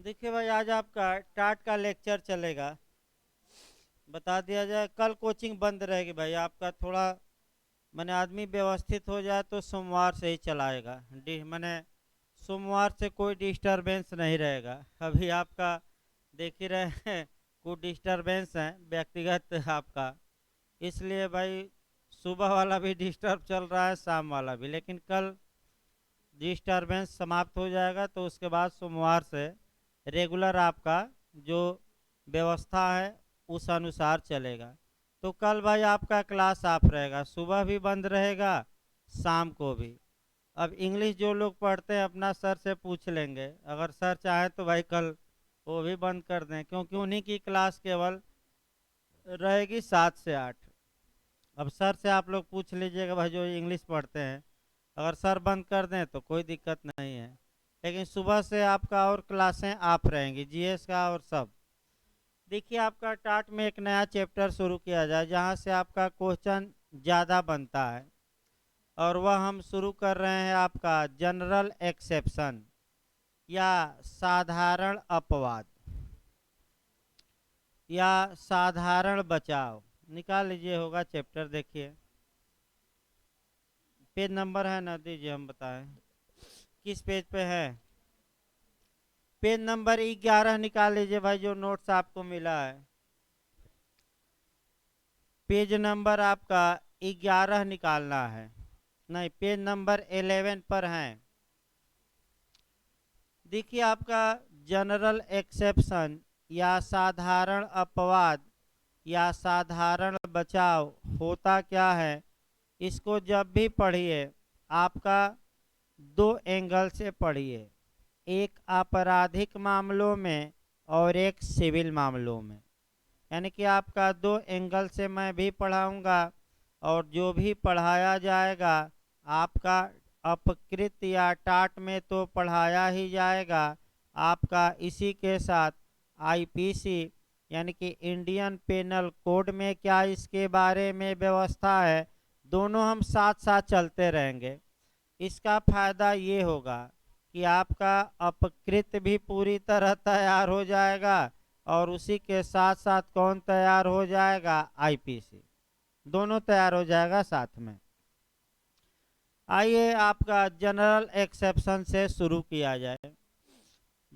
देखिए भाई, आज आपका टाट का लेक्चर चलेगा। बता दिया जाए, कल कोचिंग बंद रहेगी भाई आपका। थोड़ा मैंने आदमी व्यवस्थित हो जाए तो सोमवार से ही चलाएगा। मैंने सोमवार से कोई डिस्टरबेंस नहीं रहेगा। अभी आपका देख ही रहे हैं, कुछ डिस्टरबेंस है व्यक्तिगत आपका। इसलिए भाई सुबह वाला भी डिस्टर्ब चल रहा है, शाम वाला भी। लेकिन कल डिस्टरबेंस समाप्त हो जाएगा तो उसके बाद सोमवार से रेगुलर आपका जो व्यवस्था है उस अनुसार चलेगा। तो कल भाई आपका क्लास ऑफ रहेगा, सुबह भी बंद रहेगा, शाम को भी। अब इंग्लिश जो लोग पढ़ते हैं अपना सर से पूछ लेंगे, अगर सर चाहे तो भाई कल वो भी बंद कर दें, क्योंकि उन्हीं की क्लास केवल रहेगी 7 से 8। अब सर से आप लोग पूछ लीजिएगा भाई, जो इंग्लिश पढ़ते हैं, अगर सर बंद कर दें तो कोई दिक्कत नहीं है। लेकिन सुबह से आपका और क्लासें ऑफ रहेंगी, जीएस का और सब। देखिए, आपका टाट में एक नया चैप्टर शुरू किया जाए जहां से आपका क्वेश्चन ज़्यादा बनता है, और वह हम शुरू कर रहे हैं आपका जनरल एक्सेप्शन या साधारण अपवाद या साधारण बचाव। निकाल लीजिए, होगा चैप्टर। देखिए पेज नंबर है ना, दीजिए हम बताएं किस पेज पे है। पेज नंबर 11 निकाल लीजिए भाई, जो नोट्स आपको मिला है। पेज नंबर आपका 11 निकालना है। नहीं, पेज नंबर 11 पर है। देखिए, आपका जनरल एक्सेप्शन या साधारण अपवाद या साधारण बचाव होता क्या है, इसको जब भी पढ़िए आपका दो एंगल से पढ़िए, एक आपराधिक मामलों में और एक सिविल मामलों में। यानी कि आपका दो एंगल से मैं भी पढ़ाऊंगा, और जो भी पढ़ाया जाएगा आपका अपकृत या टाट में तो पढ़ाया ही जाएगा। आपका इसी के साथ आईपीसी यानी कि इंडियन पेनल कोड में क्या इसके बारे में व्यवस्था है, दोनों हम साथ साथ चलते रहेंगे। इसका फायदा ये होगा कि आपका अपकृत भी पूरी तरह तैयार हो जाएगा, और उसी के साथ साथ कौन तैयार हो जाएगा, आईपीसी। दोनों तैयार हो जाएगा साथ में। आइए आपका जनरल एक्सेप्शन से शुरू किया जाए।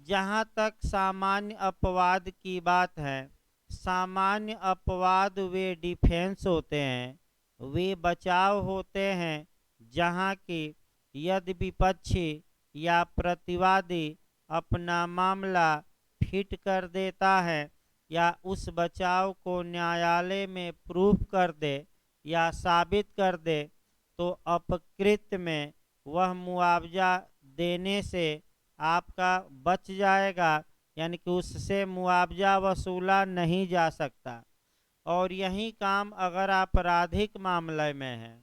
जहां तक सामान्य अपवाद की बात है, सामान्य अपवाद वे डिफेंस होते हैं, वे बचाव होते हैं जहां की यदि विपक्षी या प्रतिवादी अपना मामला फिट कर देता है या उस बचाव को न्यायालय में प्रूफ कर दे या साबित कर दे, तो अपकृत में वह मुआवजा देने से आपका बच जाएगा, यानी कि उससे मुआवजा वसूला नहीं जा सकता। और यही काम अगर आपराधिक मामले में है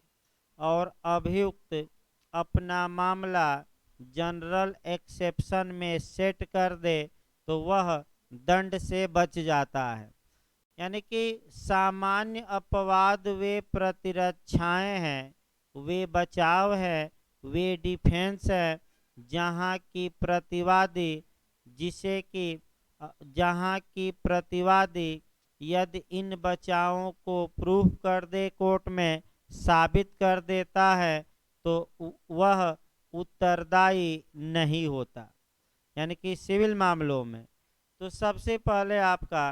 और अभियुक्त अपना मामला जनरल एक्सेप्शन में सेट कर दे, तो वह दंड से बच जाता है। यानी कि सामान्य अपवाद वे प्रतिरक्षाएं हैं, वे बचाव है, वे डिफेंस है जहाँ की प्रतिवादी जिसे कि जहाँ की प्रतिवादी यदि इन बचावों को प्रूफ कर दे, कोर्ट में साबित कर देता है, तो वह उत्तरदायी नहीं होता। यानी कि सिविल मामलों में तो सबसे पहले आपका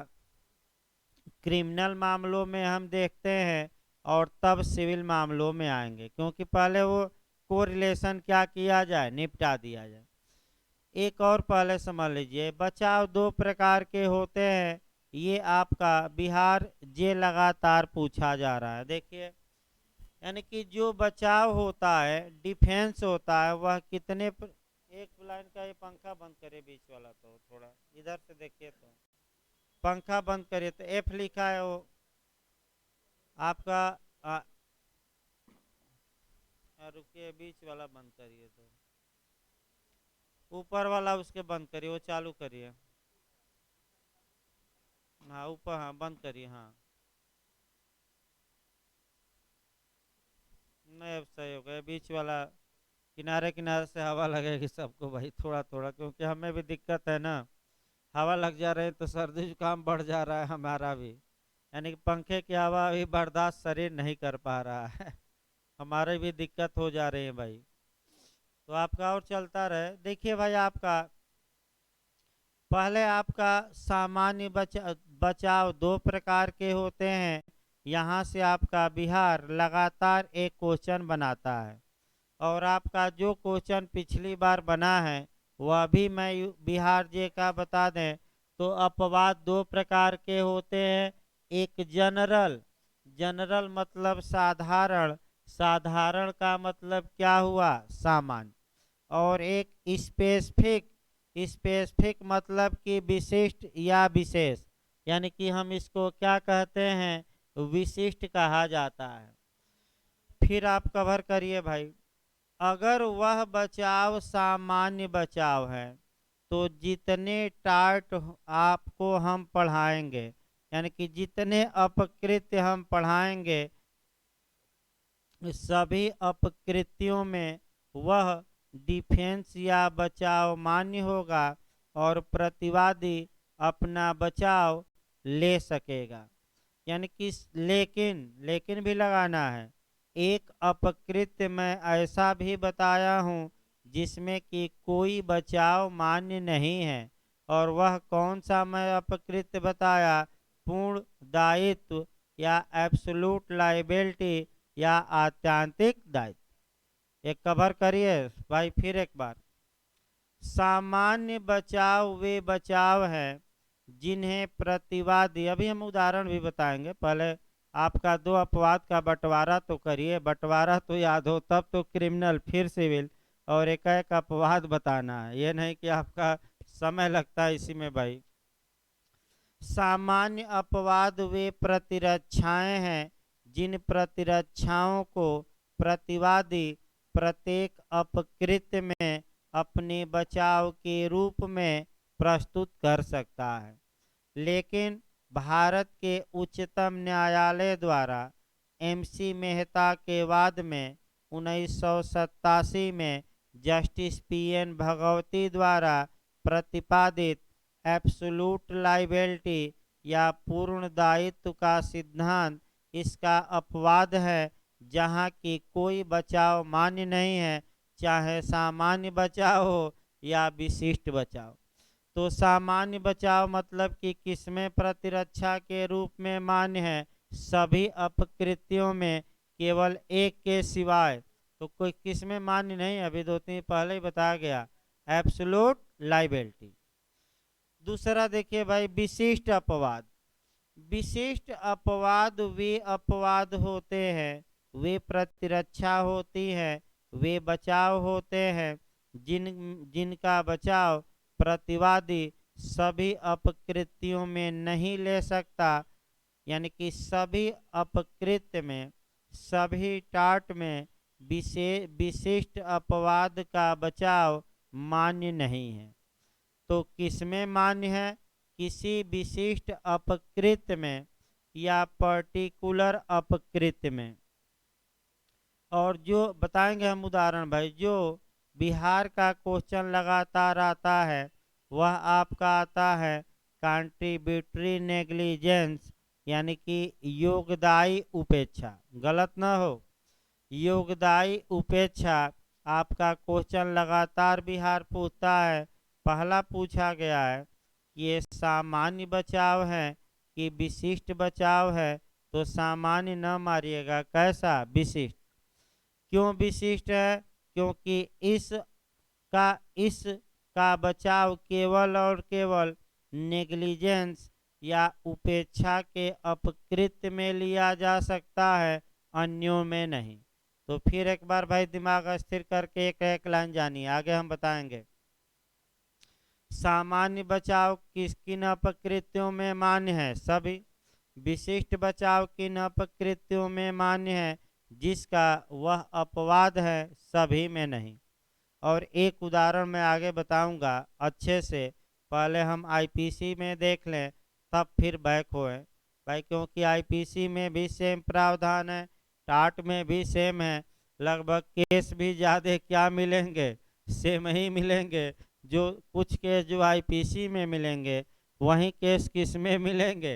क्रिमिनल मामलों में हम देखते हैं, और तब सिविल मामलों में आएंगे, क्योंकि पहले वो कोरिलेशन क्या किया जाए, निपटा दिया जाए। एक और पहले समझ लीजिए, बचाव दो प्रकार के होते हैं। ये आपका बिहार जे लगातार पूछा जा रहा है। देखिए, यानी कि जो बचाव होता है, डिफेंस होता है, वह एक लाइन का ये पंखा बंद करे बीच वाला, तो थोड़ा इधर से देखिए, तो पंखा बंद करिए, तो एफ लिखा है वो आपका। रुकिए, बीच वाला बंद करिए, तो ऊपर वाला उसके बंद करिए, वो चालू करिए। हाँ ऊपर, हाँ बंद करिए, हाँ। नहीं, अब सही हो गया। बीच वाला किनारे किनारे से हवा लगेगी सबको भाई, थोड़ा थोड़ा, क्योंकि हमें भी दिक्कत है ना। हवा लग जा रहे हैं तो सर्दी जुकाम बढ़ जा रहा है हमारा भी, यानी कि पंखे की हवा भी बर्दाश्त शरीर नहीं कर पा रहा है। हमारे भी दिक्कत हो जा रही है भाई। तो आपका और चलता रहे। देखिए भाई, आपका पहले आपका सामान्य बचाव दो प्रकार के होते हैं। यहाँ से आपका बिहार लगातार एक क्वेश्चन बनाता है, और आपका जो क्वेश्चन पिछली बार बना है वह भी मैं बिहार जे का बता दें। तो अपवाद दो प्रकार के होते हैं। एक जनरल, जनरल मतलब साधारण, साधारण का मतलब क्या हुआ, सामान्य। और एक स्पेसिफिक, स्पेसिफिक मतलब कि विशिष्ट या विशेष, यानी कि हम इसको क्या कहते हैं, विशिष्ट कहा जाता है। फिर आप कवर करिए भाई, अगर वह बचाव सामान्य बचाव है तो जितने टार्ट आपको हम पढ़ाएंगे, यानी कि जितने अपकृत्य हम पढ़ाएंगे, सभी अपकृत्यों में वह डिफेंस या बचाव मान्य होगा और प्रतिवादी अपना बचाव ले सकेगा। यानी कि लेकिन, लेकिन भी लगाना है। एक अपकृत्य मैं ऐसा भी बताया हूँ जिसमें कि कोई बचाव मान्य नहीं है, और वह कौन सा मैं अपकृत्य बताया, पूर्ण दायित्व या एब्सोल्यूट लायबिलिटी या आत्यांतिक दायित्व। एक कवर करिए भाई फिर एक बार। सामान्य बचाव वे बचाव हैं जिन्हें प्रतिवादी, अभी हम उदाहरण भी बताएंगे, पहले आपका दो अपवाद का बंटवारा तो करिए, बंटवारा तो याद हो, तब तो क्रिमिनल फिर सिविल, और एक एक अपवाद बताना है, ये नहीं कि आपका समय लगता है इसी में भाई। सामान्य अपवाद वे प्रतिरक्षाएं हैं जिन प्रतिरक्षाओं को प्रतिवादी प्रत्येक अपकृत्य में अपने बचाव के रूप में प्रस्तुत कर सकता है। लेकिन भारत के उच्चतम न्यायालय द्वारा एमसी मेहता के वाद में 1987 में जस्टिस पीएन भगवती द्वारा प्रतिपादित एब्सोल्यूट लायबिलिटी या पूर्ण दायित्व का सिद्धांत इसका अपवाद है, जहाँ की कोई बचाव मान्य नहीं है, चाहे सामान्य बचाव हो या विशिष्ट बचाव। तो सामान्य बचाव मतलब कि किसमें प्रतिरक्षा के रूप में मान्य है, सभी अपकृत्यों में केवल एक के सिवाय। तो कोई किसमें मान्य नहीं, अभी दो तीन पहले ही बताया गया, एब्सोल्यूट लायबिलिटी। दूसरा देखिए भाई, विशिष्ट अपवाद। विशिष्ट अपवाद वे अपवाद होते हैं, वे प्रतिरक्षा होती है, वे बचाव होते हैं जिनका बचाव प्रतिवादी सभी अपकृत्यों में नहीं ले सकता, यानी कि सभी अपकृत्य में, सभी टाट में विशिष्ट अपवाद का बचाव मान्य नहीं है। तो किसमें मान्य है, किसी विशिष्ट अपकृत्य में या पर्टिकुलर अपकृत्य में। और जो बताएंगे हम उदाहरण भाई, जो बिहार का क्वेश्चन लगातार आता है वह आपका आता है कंट्रीब्यूटरी नेग्लिजेंस, यानी कि योगदायी उपेक्षा, गलत ना हो, योगदायी उपेक्षा आपका क्वेश्चन लगातार बिहार पूछता है। पहला पूछा गया है कि ये सामान्य बचाव है कि विशिष्ट बचाव है, तो सामान्य न मारिएगा, कैसा, विशिष्ट। क्यों विशिष्ट है, क्योंकि इस का बचाव केवल और केवल नेग्लिजेंस या उपेक्षा के अपकृत्य में लिया जा सकता है, अन्यों में नहीं। तो फिर एक बार भाई दिमाग स्थिर करके एक एक लाइन जानिए, आगे हम बताएंगे। सामान्य बचाव किन अपकृत्यों में मान्य है, सभी। विशिष्ट बचाव किन अपकृत्यों में मान्य है, जिसका वह अपवाद है, सभी में नहीं। और एक उदाहरण मैं आगे बताऊंगा अच्छे से, पहले हम आईपीसी में देख लें तब फिर बैक होए भाई, क्योंकि आईपीसी में भी सेम प्रावधान है, टाट में भी सेम है, लगभग केस भी ज़्यादा क्या मिलेंगे, सेम ही मिलेंगे। जो कुछ केस जो आईपीसी में मिलेंगे वही केस किस में मिलेंगे,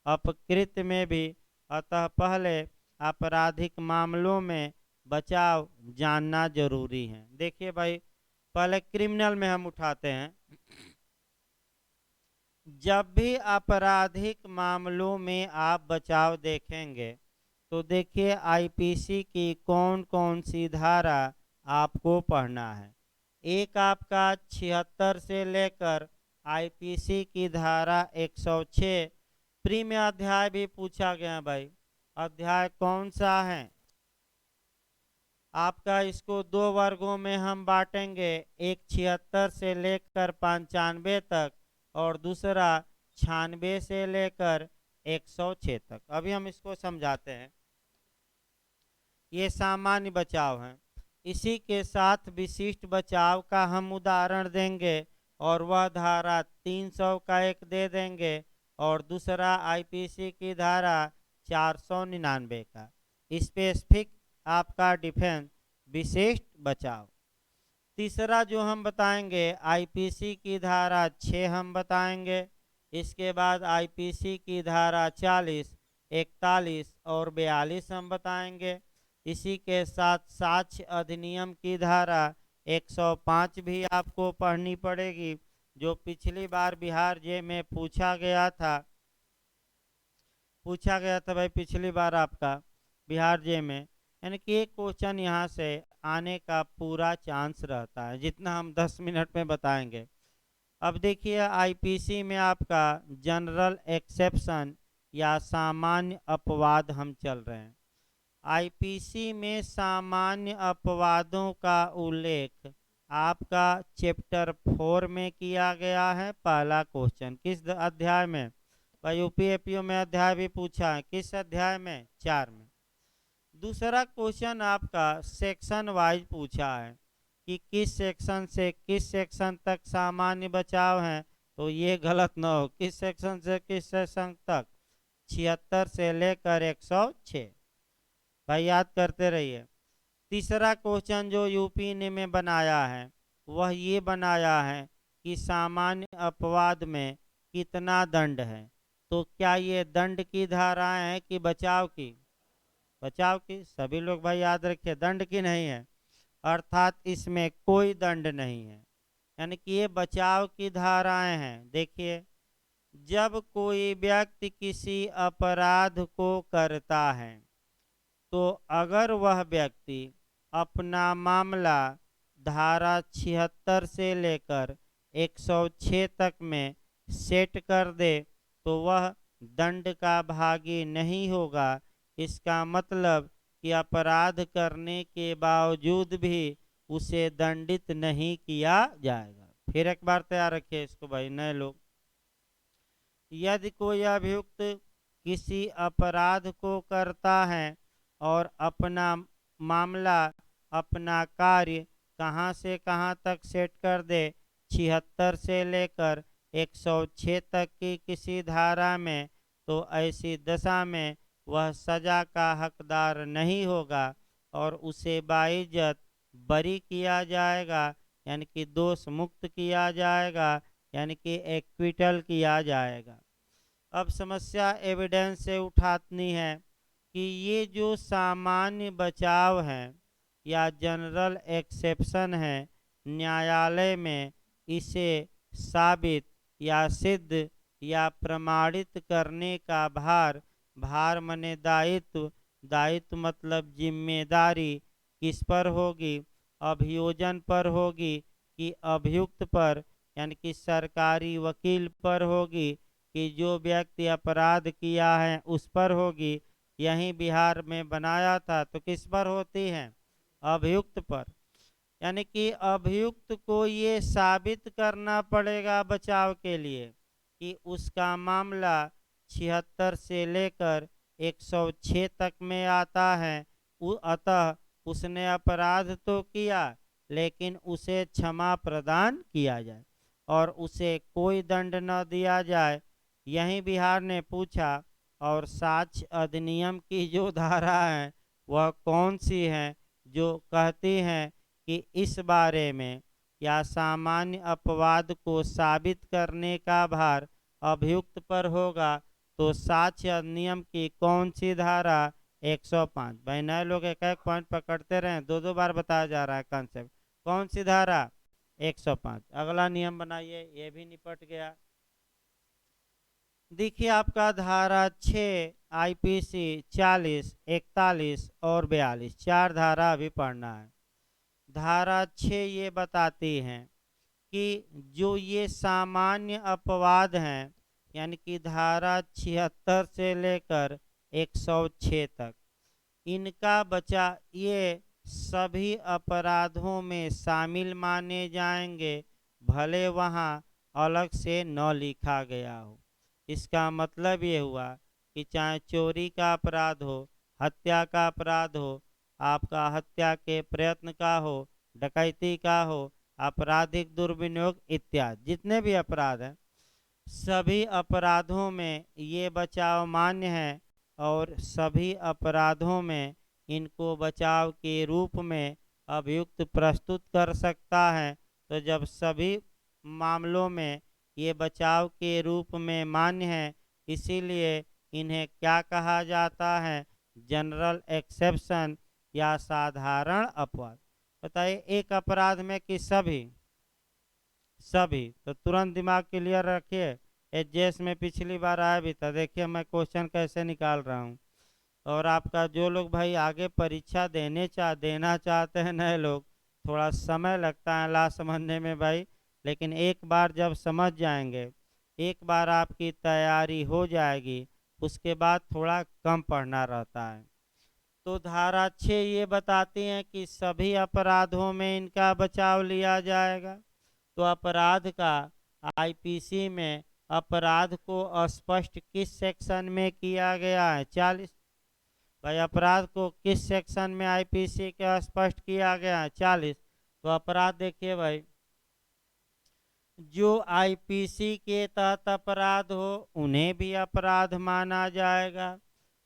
अपकृत में भी। अतः पहले आपराधिक मामलों में बचाव जानना जरूरी है। देखिए भाई, पहले क्रिमिनल में हम उठाते हैं। जब भी आपराधिक मामलों में आप बचाव देखेंगे तो देखिए आईपीसी की कौन कौन सी धारा आपको पढ़ना है। एक आपका 76 से लेकर आईपीसी की धारा 106, प्री में अध्याय भी पूछा गया भाई। अध्याय कौन सा है आपका, इसको दो वर्गों में हम बांटेंगे, एक 76 से लेकर 95 तक और दूसरा 96 से लेकर 106 तक। अभी हम इसको समझाते हैं। ये सामान्य बचाव है। इसी के साथ विशिष्ट बचाव का हम उदाहरण देंगे और वह धारा 300 का एक दे देंगे और दूसरा आईपीसी की धारा 499 का स्पेसिफिक आपका डिफेंस विशिष्ट बचाव। तीसरा जो हम बताएंगे आईपीसी की धारा 6 हम बताएंगे। इसके बाद आईपीसी की धारा 40, 41 और 42 हम बताएंगे। इसी के साथ साक्ष्य अधिनियम की धारा 105 भी आपको पढ़नी पड़ेगी, जो पिछली बार बिहार जे में पूछा गया था भाई। पिछली बार आपका बिहार जे में, यानी कि एक क्वेश्चन यहाँ से आने का पूरा चांस रहता है, जितना हम 10 मिनट में बताएंगे। अब देखिए आईपीसी में आपका जनरल एक्सेप्शन या सामान्य अपवाद हम चल रहे हैं। आईपीसी में सामान्य अपवादों का उल्लेख आपका चैप्टर 4 में किया गया है। पहला क्वेश्चन किस अध्याय में भाई, यूपीएपीओ में अध्याय भी पूछा है, किस अध्याय में, 4 में। दूसरा क्वेश्चन आपका सेक्शन वाइज पूछा है कि किस सेक्शन से किस सेक्शन तक सामान्य बचाव है, तो ये गलत ना हो, किस सेक्शन से किस सेक्शन तक, 76 से लेकर 106 भाई, याद करते रहिए। तीसरा क्वेश्चन जो यूपी ने में बनाया है वह ये बनाया है कि सामान्य अपवाद में कितना दंड है, तो क्या ये दंड की धाराएं हैं कि बचाव की, बचाव की। सभी लोग भाई याद रखिए, दंड की नहीं है, अर्थात इसमें कोई दंड नहीं है, यानी कि ये बचाव की धाराएं हैं। देखिए, जब कोई व्यक्ति किसी अपराध को करता है तो अगर वह व्यक्ति अपना मामला धारा 76 से लेकर 106 तक में सेट कर दे तो वह दंड का भागी नहीं होगा। इसका मतलब कि अपराध करने के बावजूद भी उसे दंडित नहीं किया जाएगा। फिर एक बार तैयार रखिए इसको भाई, नए लोग। यदि कोई अभियुक्त किसी अपराध को करता है और अपना मामला, अपना कार्य कहाँ से कहाँ तक सेट कर दे, 76 से लेकर 106 तक की किसी धारा में, तो ऐसी दशा में वह सजा का हकदार नहीं होगा और उसे बाइज्जत बरी किया जाएगा, यानी कि दोष मुक्त किया जाएगा, यानी कि एक्विटल किया जाएगा। अब समस्या एविडेंस से उठानी है कि ये जो सामान्य बचाव है या जनरल एक्सेप्शन है, न्यायालय में इसे साबित या सिद्ध या प्रमाणित करने का भार मने दायित्व, दायित्व मतलब जिम्मेदारी किस पर होगी, अभियोजन पर होगी कि अभियुक्त पर, यानी कि सरकारी वकील पर होगी कि जो व्यक्ति अपराध किया है उस पर होगी। यहीं बिहार में बनाया था तो किस पर होती है, अभियुक्त पर। यानी कि अभियुक्त को ये साबित करना पड़ेगा बचाव के लिए कि उसका मामला 76 से लेकर 106 तक में आता है, अतः उसने अपराध तो किया लेकिन उसे क्षमा प्रदान किया जाए और उसे कोई दंड न दिया जाए। यहीं बिहार ने पूछा और साक्ष्य अधिनियम की जो धारा है वह कौन सी है जो कहती हैं कि इस बारे में, या सामान्य अपवाद को साबित करने का भार अभियुक्त पर होगा तो साक्ष्य अधिनियम की कौन सी धारा 105। भाई नए लोग एक एक पॉइंट पकड़ते रहे, दो दो बार बताया जा रहा है कॉन्सेप्ट। कौन सी धारा 105। अगला नियम बनाइए, ये भी निपट गया। देखिए आपका धारा 6 आईपीसी 40, 41 और 42, चार धारा अभी पढ़ना है। धारा 6 ये बताती हैं कि जो ये सामान्य अपवाद हैं, यानी कि धारा 76 से लेकर 106 तक, इनका बचा ये सभी अपराधों में शामिल माने जाएंगे, भले वहाँ अलग से न लिखा गया हो। इसका मतलब ये हुआ कि चाहे चोरी का अपराध हो, हत्या का अपराध हो, आपका हत्या के प्रयत्न का हो, डकैती का हो, आपराधिक दुर्विनियोग इत्यादि जितने भी अपराध हैं, सभी अपराधों में ये बचाव मान्य है और सभी अपराधों में इनको बचाव के रूप में अभियुक्त प्रस्तुत कर सकता है। तो जब सभी मामलों में ये बचाव के रूप में मान्य है, इसीलिए इन्हें क्या कहा जाता है, जनरल एक्सेप्शन या साधारण अपवाद। बताइए एक अपराध में कि सभी सभी, तो तुरंत दिमाग क्लियर रखिए। एचजेएस में पिछली बार आया भी था, देखिए मैं क्वेश्चन कैसे निकाल रहा हूँ। और आपका जो लोग भाई आगे परीक्षा देना चाहते हैं, नए लोग, थोड़ा समय लगता है ला समझने में भाई, लेकिन एक बार जब समझ जाएंगे, एक बार आपकी तैयारी हो जाएगी, उसके बाद थोड़ा कम पढ़ना रहता है। तो धारा 6 ये बताती हैं कि सभी अपराधों में इनका बचाव लिया जाएगा। तो अपराध का आईपीसी में अपराध को स्पष्ट किस सेक्शन में किया गया है, 40। भाई अपराध को किस सेक्शन में आईपीसी के स्पष्ट किया गया है, 40। तो अपराध देखिए भाई, जो आईपीसी के तहत अपराध हो उन्हें भी अपराध माना जाएगा,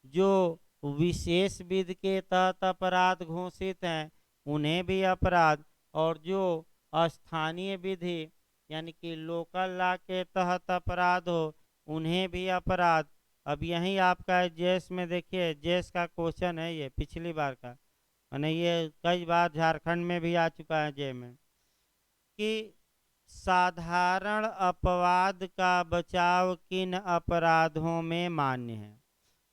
जो विशेष विधि के तहत अपराध घोषित हैं उन्हें भी अपराध, और जो स्थानीय विधि यानी कि लोकल लॉ के तहत अपराध हो उन्हें भी अपराध। अब यही आपका जेएस में देखिए, जेएस का क्वेश्चन है ये पिछली बार का, मैंने ये कई बार झारखंड में भी आ चुका है जे में, कि साधारण अपवाद का बचाव किन अपराधों में मान्य है।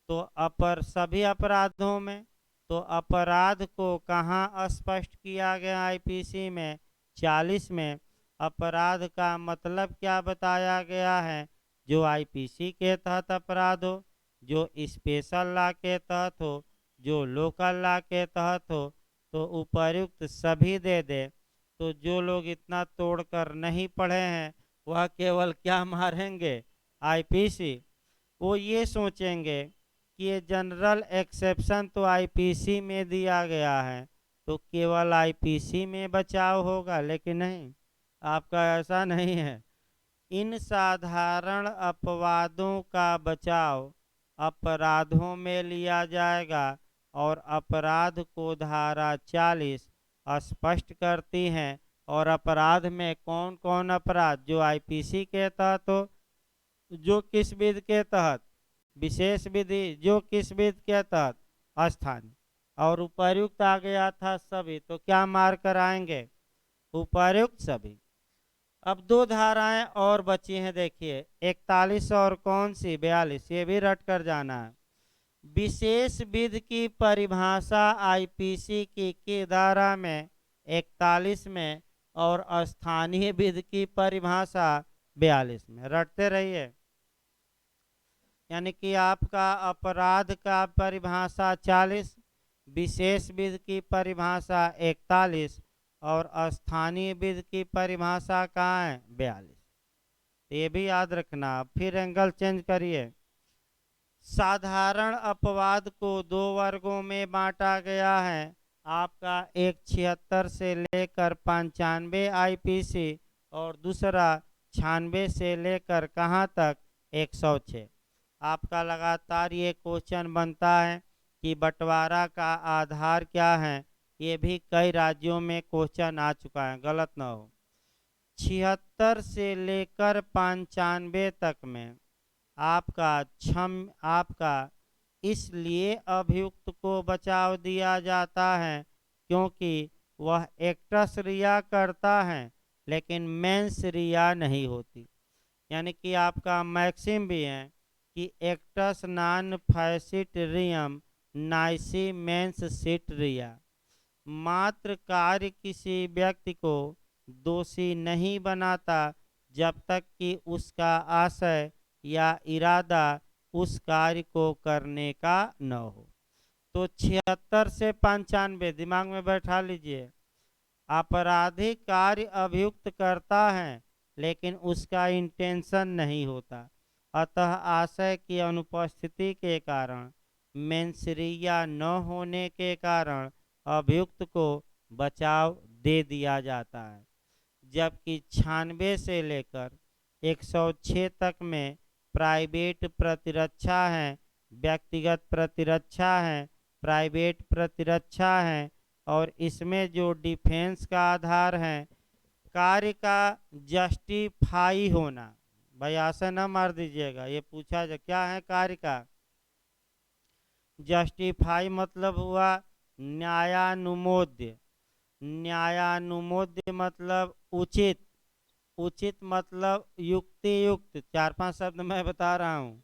तो सभी अपराधों में, तो अपराध को कहाँ स्पष्ट किया गया आईपीसी में, 40 में। अपराध का मतलब क्या बताया गया है, जो आईपीसी के तहत अपराध हो, जो स्पेशल लॉ के तहत हो, जो लोकल लॉ के तहत हो, तो उपर्युक्त सभी दे दे। तो जो लोग इतना तोड़कर नहीं पढ़े हैं वह केवल क्या मारेंगे, आईपीसी। वो ये सोचेंगे कि ये जनरल एक्सेप्शन तो आईपीसी में दिया गया है तो केवल आईपीसी में बचाव होगा, लेकिन नहीं, आपका ऐसा नहीं है। इन साधारण अपवादों का बचाव अपराधों में लिया जाएगा और अपराध को धारा 40 स्पष्ट करती हैं। और अपराध में कौन कौन अपराध, जो आईपीसी के तहत हो, जो किस विधि के तहत, विशेष विधि, जो किस विधि के तहत, स्थानीय, और उपर्युक्त आ गया था सभी, तो क्या मार कर आएंगे, उपर्युक्त सभी। अब दो धाराएं और बची हैं, देखिए 41 और कौन सी, 42, ये भी रट कर जाना है। विशेष विधि की परिभाषा आईपीसी की धारा में 41 में और स्थानीय विधि की परिभाषा 42 में, रटते रहिए। यानी कि आपका अपराध का परिभाषा 40, विशेष विधि की परिभाषा 41 और स्थानीय विधि की परिभाषा कहाँ है, 42। ये भी याद रखना। फिर एंगल चेंज करिए। साधारण अपवाद को दो वर्गों में बांटा गया है, आपका एक 76 से लेकर 95 आईपीसी और दूसरा 96 से लेकर कहाँ तक, 106। आपका लगातार ये क्वेश्चन बनता है कि बंटवारा का आधार क्या है, ये भी कई राज्यों में क्वेश्चन आ चुका है, गलत ना हो। 76 से लेकर 95 तक में आपका इसलिए अभियुक्त को बचाव दिया जाता है क्योंकि वह एक्टस रिया करता है लेकिन मेंस रिया नहीं होती। यानी कि आपका मैक्सिम भी है कि एक्टस नॉन फैसिट रियम नाइसी मेंस सिट रिया। मात्र कार्य किसी व्यक्ति को दोषी नहीं बनाता जब तक कि उसका आशय या इरादा उस कार्य को करने का न हो। तो 76 से 95 दिमाग में बैठा लीजिए। आपराधिक कार्य अभियुक्त करता है लेकिन उसका इंटेंशन नहीं होता, अतः आशय की अनुपस्थिति के कारण, मेंसरिया न होने के कारण अभियुक्त को बचाव दे दिया जाता है। जबकि 96 से लेकर 106 तक में प्राइवेट प्रतिरक्षा है, व्यक्तिगत प्रतिरक्षा है, प्राइवेट प्रतिरक्षा है और इसमें जो डिफेंस का आधार है कार्य का जस्टिफाई होना। भाई आशा न मार दीजिएगा, ये पूछा जा क्या है कार्य का जस्टिफाई मतलब हुआ न्यायानुमोद्य। न्यायानुमोद्य मतलब उचित, उचित मतलब युक्ति युक्त। 4-5 शब्द मैं बता रहा हूँ।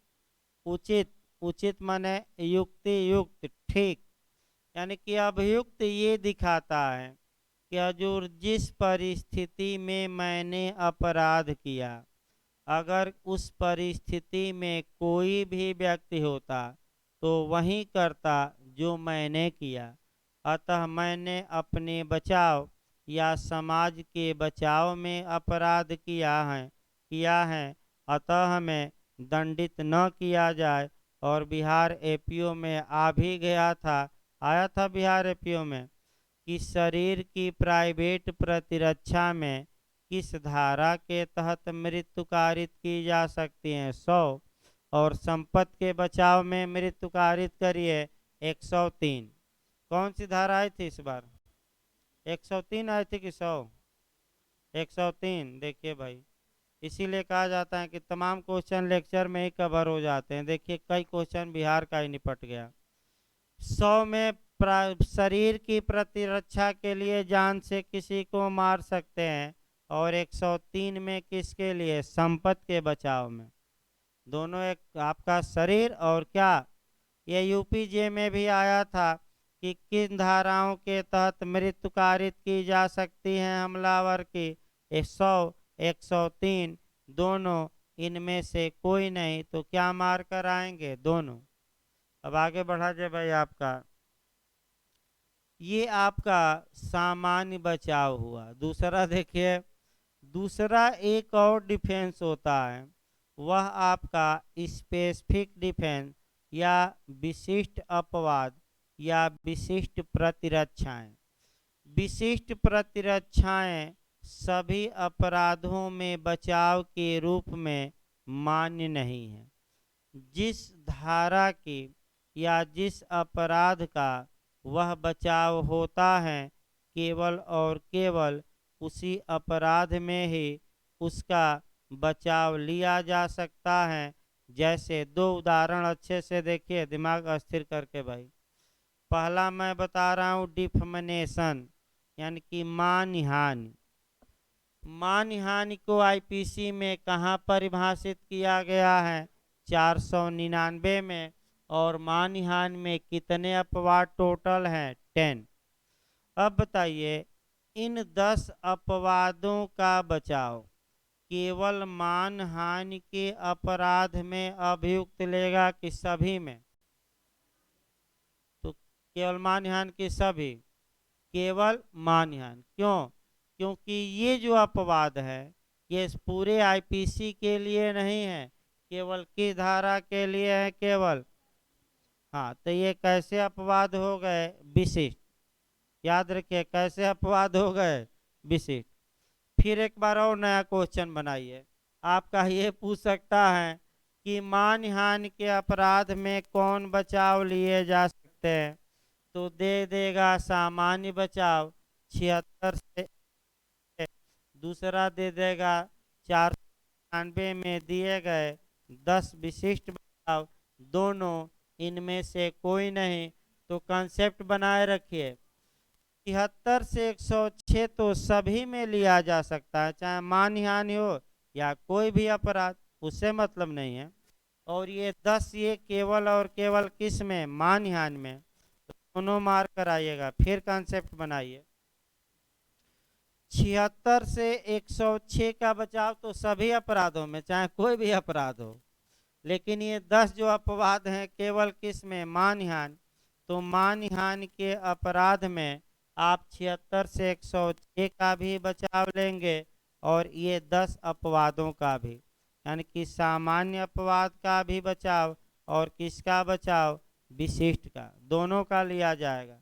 उचित, उचित माने युक्ति युक्त, ठीक। यानी कि अभियुक्त ये दिखाता है कि हजूर जिस परिस्थिति में मैंने अपराध किया, अगर उस परिस्थिति में कोई भी व्यक्ति होता तो वही करता जो मैंने किया। अतः मैंने अपने बचाव या समाज के बचाव में अपराध किया है, अतः हमें दंडित न किया जाए। और बिहार एपीओ में आ भी गया था, आया था बिहार एपीओ में कि शरीर की प्राइवेट प्रतिरक्षा में किस धारा के तहत मृत्यु कारित की जा सकती है 100, और संपत्ति के बचाव में मृत्यु कारित करिए 103। कौन सी धारा आई थी इस बार? 103 आई थी कि 100? 103। देखिए भाई, इसीलिए कहा जाता है कि तमाम क्वेश्चन लेक्चर में ही कवर हो जाते हैं। देखिए कई क्वेश्चन बिहार का ही निपट गया। 100 में शरीर की प्रतिरक्षा के लिए जान से किसी को मार सकते हैं, और 103 में किसके लिए? संपत्ति के बचाव में। दोनों एक आपका शरीर और क्या, ये यूपीजे में भी आया था कि किन धाराओं के तहत मृत्यु कारित की जा सकती है हमलावर की। 100, 103 दोनों, इनमें से कोई नहीं तो क्या मार कर आएंगे? दोनों। अब आगे बढ़ा जाए भाई। आपका ये आपका सामान्य बचाव हुआ। दूसरा देखिए, दूसरा एक और डिफेंस होता है, वह आपका स्पेसिफिक डिफेंस या विशिष्ट अपवाद या विशिष्ट प्रतिरक्षाएं। विशिष्ट प्रतिरक्षाएं सभी अपराधों में बचाव के रूप में मान्य नहीं है। जिस धारा की या जिस अपराध का वह बचाव होता है, केवल और केवल उसी अपराध में ही उसका बचाव लिया जा सकता है। जैसे दो उदाहरण अच्छे से देखिए, दिमाग अस्थिर करके भाई। पहला मैं बता रहा हूँ डिफमेनेशन, यानी कि मानहानि। मानहानि को आईपीसी में कहाँ परिभाषित किया गया है? 499 में। और मानहानि में कितने अपवाद टोटल हैं? 10। अब बताइए, इन 10 अपवादों का बचाव केवल मानहानि के अपराध में अभियुक्त लेगा कि सभी में? तो केवल मानहानि के सभी, केवल मानहानि। क्यों? क्योंकि ये जो अपवाद है ये पूरे आईपीसी के लिए नहीं है, केवल किस धारा के लिए है? केवल। हाँ, तो ये कैसे अपवाद हो गए? विशिष्ट। याद रखिए कैसे अपवाद हो गए? विशिष्ट। फिर एक बार और नया क्वेश्चन बनाइए। आपका ये पूछ सकता है कि मानहानि के अपराध में कौन बचाव लिए जा सकते हैं, तो दे देगा सामान्य बचाव 76 से। दूसरा दे देगा 499 में दिए गए 10 विशिष्ट बचाव, दोनों इनमें से कोई नहीं। तो कंसेप्ट बनाए रखिए 73 से 106 तो सभी में लिया जा सकता है, चाहे मानहानि हानि हो या कोई भी अपराध, उससे मतलब नहीं है। और ये 10 ये केवल और केवल किस में, मानहानि में। तो दोनों मार्क कराइएगा। फिर कंसेप्ट बनाइए 76 से 106 का बचाव तो सभी अपराधों में, चाहे कोई भी अपराध हो। लेकिन ये 10 जो अपवाद हैं केवल किस में, मानहानि। तो मानहानि के अपराध में आप 76 से 106 का भी बचाव लेंगे और ये 10 अपवादों का भी, यानी कि सामान्य अपवाद का भी बचाव और किसका बचाव, विशिष्ट का, दोनों का लिया जाएगा।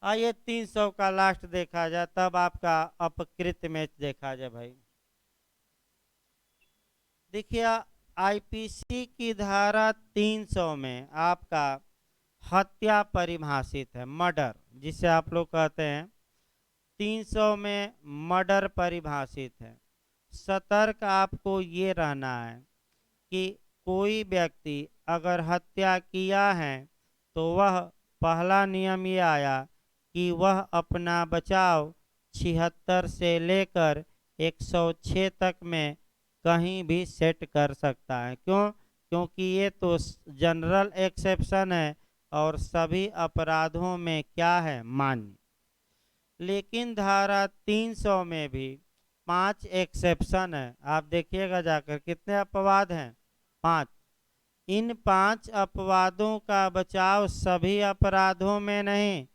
आइए 300 का लास्ट देखा जाए, तब आपका अपकृत मैच देखा जाए। भाई देखिए आईपीसी की धारा 300 में आपका हत्या परिभाषित है, मर्डर जिसे आप लोग कहते हैं। 300 में मर्डर परिभाषित है। सतर्क आपको ये रहना है कि कोई व्यक्ति अगर हत्या किया है तो वह, पहला नियम ये आया कि वह अपना बचाव 76 से लेकर 106 तक में कहीं भी सेट कर सकता है। क्यों? क्योंकि ये तो जनरल एक्सेप्शन है और सभी अपराधों में क्या है, मान्य। लेकिन धारा 300 में भी 5 एक्सेप्शन है। आप देखिएगा जाकर कितने अपवाद हैं, 5। इन 5 अपवादों का बचाव सभी अपराधों में नहीं,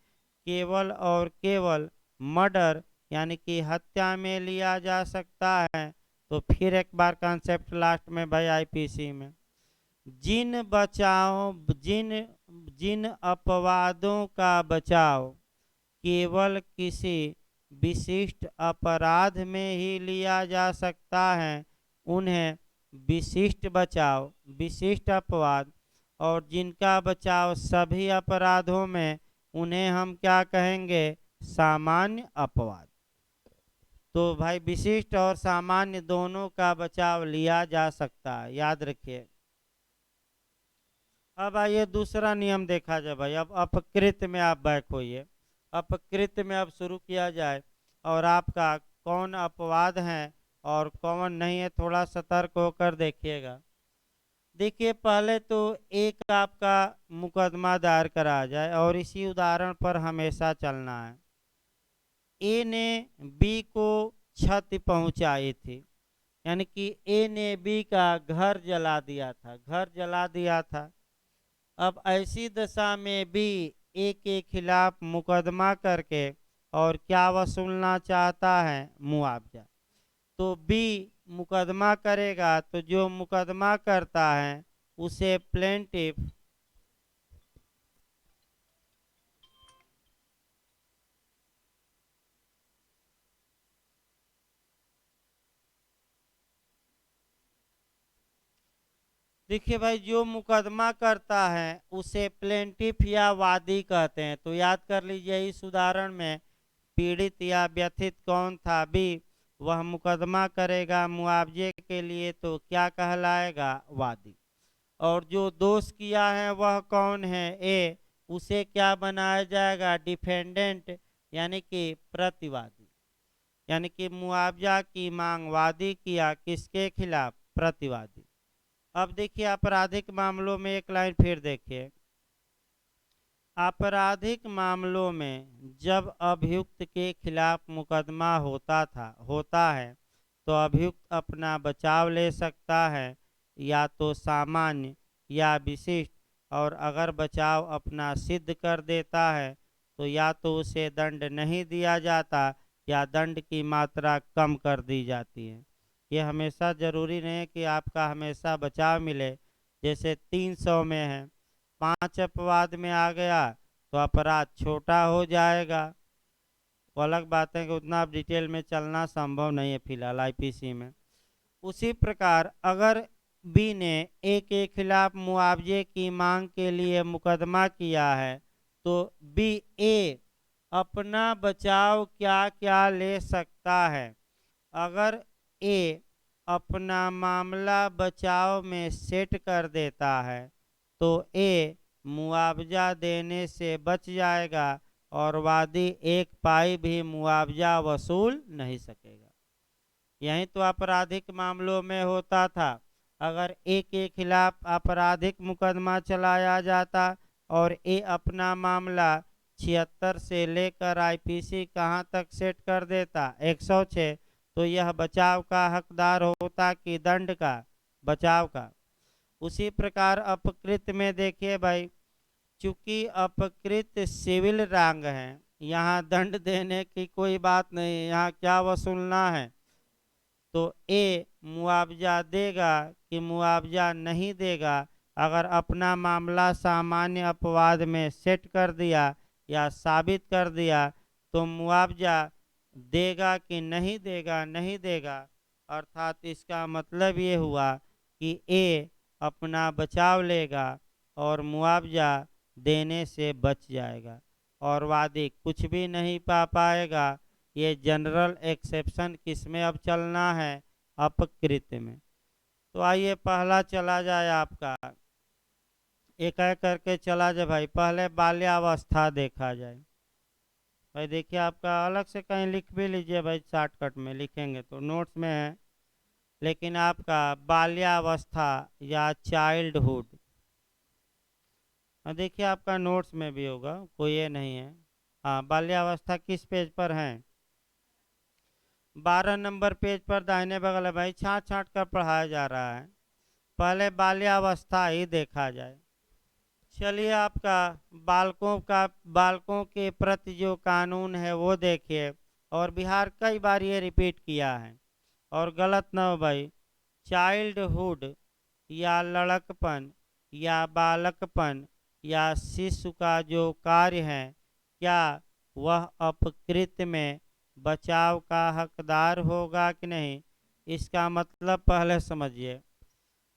केवल और केवल मर्डर यानी कि हत्या में लिया जा सकता है। तो फिर एक बार कॉन्सेप्ट लास्ट में भाई आईपीसी में जिन अपवादों का बचाव केवल किसी विशिष्ट अपराध में ही लिया जा सकता है, उन्हें विशिष्ट बचाव, विशिष्ट अपवाद, और जिनका बचाव सभी अपराधों में, उन्हें हम क्या कहेंगे, सामान्य अपवाद। तो भाई विशिष्ट और सामान्य दोनों का बचाव लिया जा सकता है, याद रखिए। अब आइए दूसरा नियम देखा जाए भाई। अब अपकृत में आप बैक होइए। अपकृत में अब शुरू किया जाए और आपका कौन अपवाद है और कौन नहीं है, थोड़ा सतर्क होकर देखिएगा। देखिए पहले तो एक आपका मुकदमा दायर करा जाए और इसी उदाहरण पर हमेशा चलना है। ए ने बी को क्षति पहुंचाई थी, यानी कि ए ने बी का घर जला दिया था, घर जला दिया था। अब ऐसी दशा में बी ए के खिलाफ मुकदमा करके और क्या वसूलना चाहता है, मुआवजा। तो बी मुकदमा करेगा, तो जो मुकदमा करता है उसे प्लेंटिफ देखिए भाई, जो मुकदमा करता है उसे प्लेंटिफ या वादी कहते हैं। तो याद कर लीजिए इस उदाहरण में पीड़ित या व्यथित कौन था, बी। वह मुकदमा करेगा मुआवजे के लिए, तो क्या कहलाएगा, वादी। और जो दोष किया है वह कौन है, ए। उसे क्या बनाया जाएगा, डिफेंडेंट यानी कि प्रतिवादी। यानी कि मुआवजा की मांग वादी किया, किसके खिलाफ, प्रतिवादी। अब देखिए आपराधिक मामलों में एक लाइन फिर देखिए। आपराधिक मामलों में जब अभियुक्त के खिलाफ मुकदमा होता है तो अभियुक्त अपना बचाव ले सकता है, या तो सामान्य या विशिष्ट। और अगर बचाव अपना सिद्ध कर देता है तो या तो उसे दंड नहीं दिया जाता या दंड की मात्रा कम कर दी जाती है। ये हमेशा जरूरी नहीं है कि आपका हमेशा बचाव मिले। जैसे 300 में है, 5 अपवाद में आ गया तो अपराध छोटा हो जाएगा। वो अलग बात है कि उतना आप डिटेल में चलना संभव नहीं है फिलहाल आईपीसी में। उसी प्रकार अगर बी ने ए के खिलाफ मुआवजे की मांग के लिए मुकदमा किया है तो बी ए अपना बचाव क्या क्या ले सकता है। अगर ए अपना मामला बचाव में सेट कर देता है तो ए मुआवजा देने से बच जाएगा और वादी एक पाई भी मुआवजा वसूल नहीं सकेगा। यही तो आपराधिक मामलों में होता था। अगर ए के खिलाफ आपराधिक मुकदमा चलाया जाता और ए अपना मामला 76 से लेकर आईपीसी कहाँ तक सेट कर देता 106, तो यह बचाव का हकदार होता कि दंड का? बचाव का। उसी प्रकार अपकृत में देखिए भाई, चूंकि अपकृत सिविल रंग है, यहाँ दंड देने की कोई बात नहीं, यहाँ क्या वसूलना है। तो ए मुआवजा देगा कि मुआवजा नहीं देगा। अगर अपना मामला सामान्य अपवाद में सेट कर दिया या साबित कर दिया तो मुआवजा देगा कि नहीं देगा? नहीं देगा। अर्थात इसका मतलब ये हुआ कि ए अपना बचाव लेगा और मुआवजा देने से बच जाएगा और वादी कुछ भी नहीं पा पाएगा। ये जनरल एक्सेप्शन किस में अब चलना है? अपकृत में। तो आइए पहला चला जाए आपका, एक एक करके चला जाए भाई। पहले बाल्यावस्था देखा जाए। भाई देखिए, आपका अलग से कहीं लिख भी लीजिए भाई, शॉर्टकट में लिखेंगे तो नोट्स में है, लेकिन आपका बाल्यावस्था या चाइल्डहुड देखिए आपका नोट्स में भी होगा, कोई ये नहीं है। हाँ, बाल्यावस्था किस पेज पर है? 12 नंबर पेज पर दाहिने बगल है भाई, छाँट छाँट कर पढ़ाया जा रहा है। पहले बाल्यावस्था ही देखा जाए। चलिए, आपका बालकों के प्रति जो कानून है वो देखिए। और बिहार कई बार ये रिपीट किया है और गलत ना हो भाई। चाइल्डहुड या लड़कपन या बालकपन या शिशु का जो कार्य है, क्या वह अपकृत में बचाव का हकदार होगा कि नहीं? इसका मतलब पहले समझिए।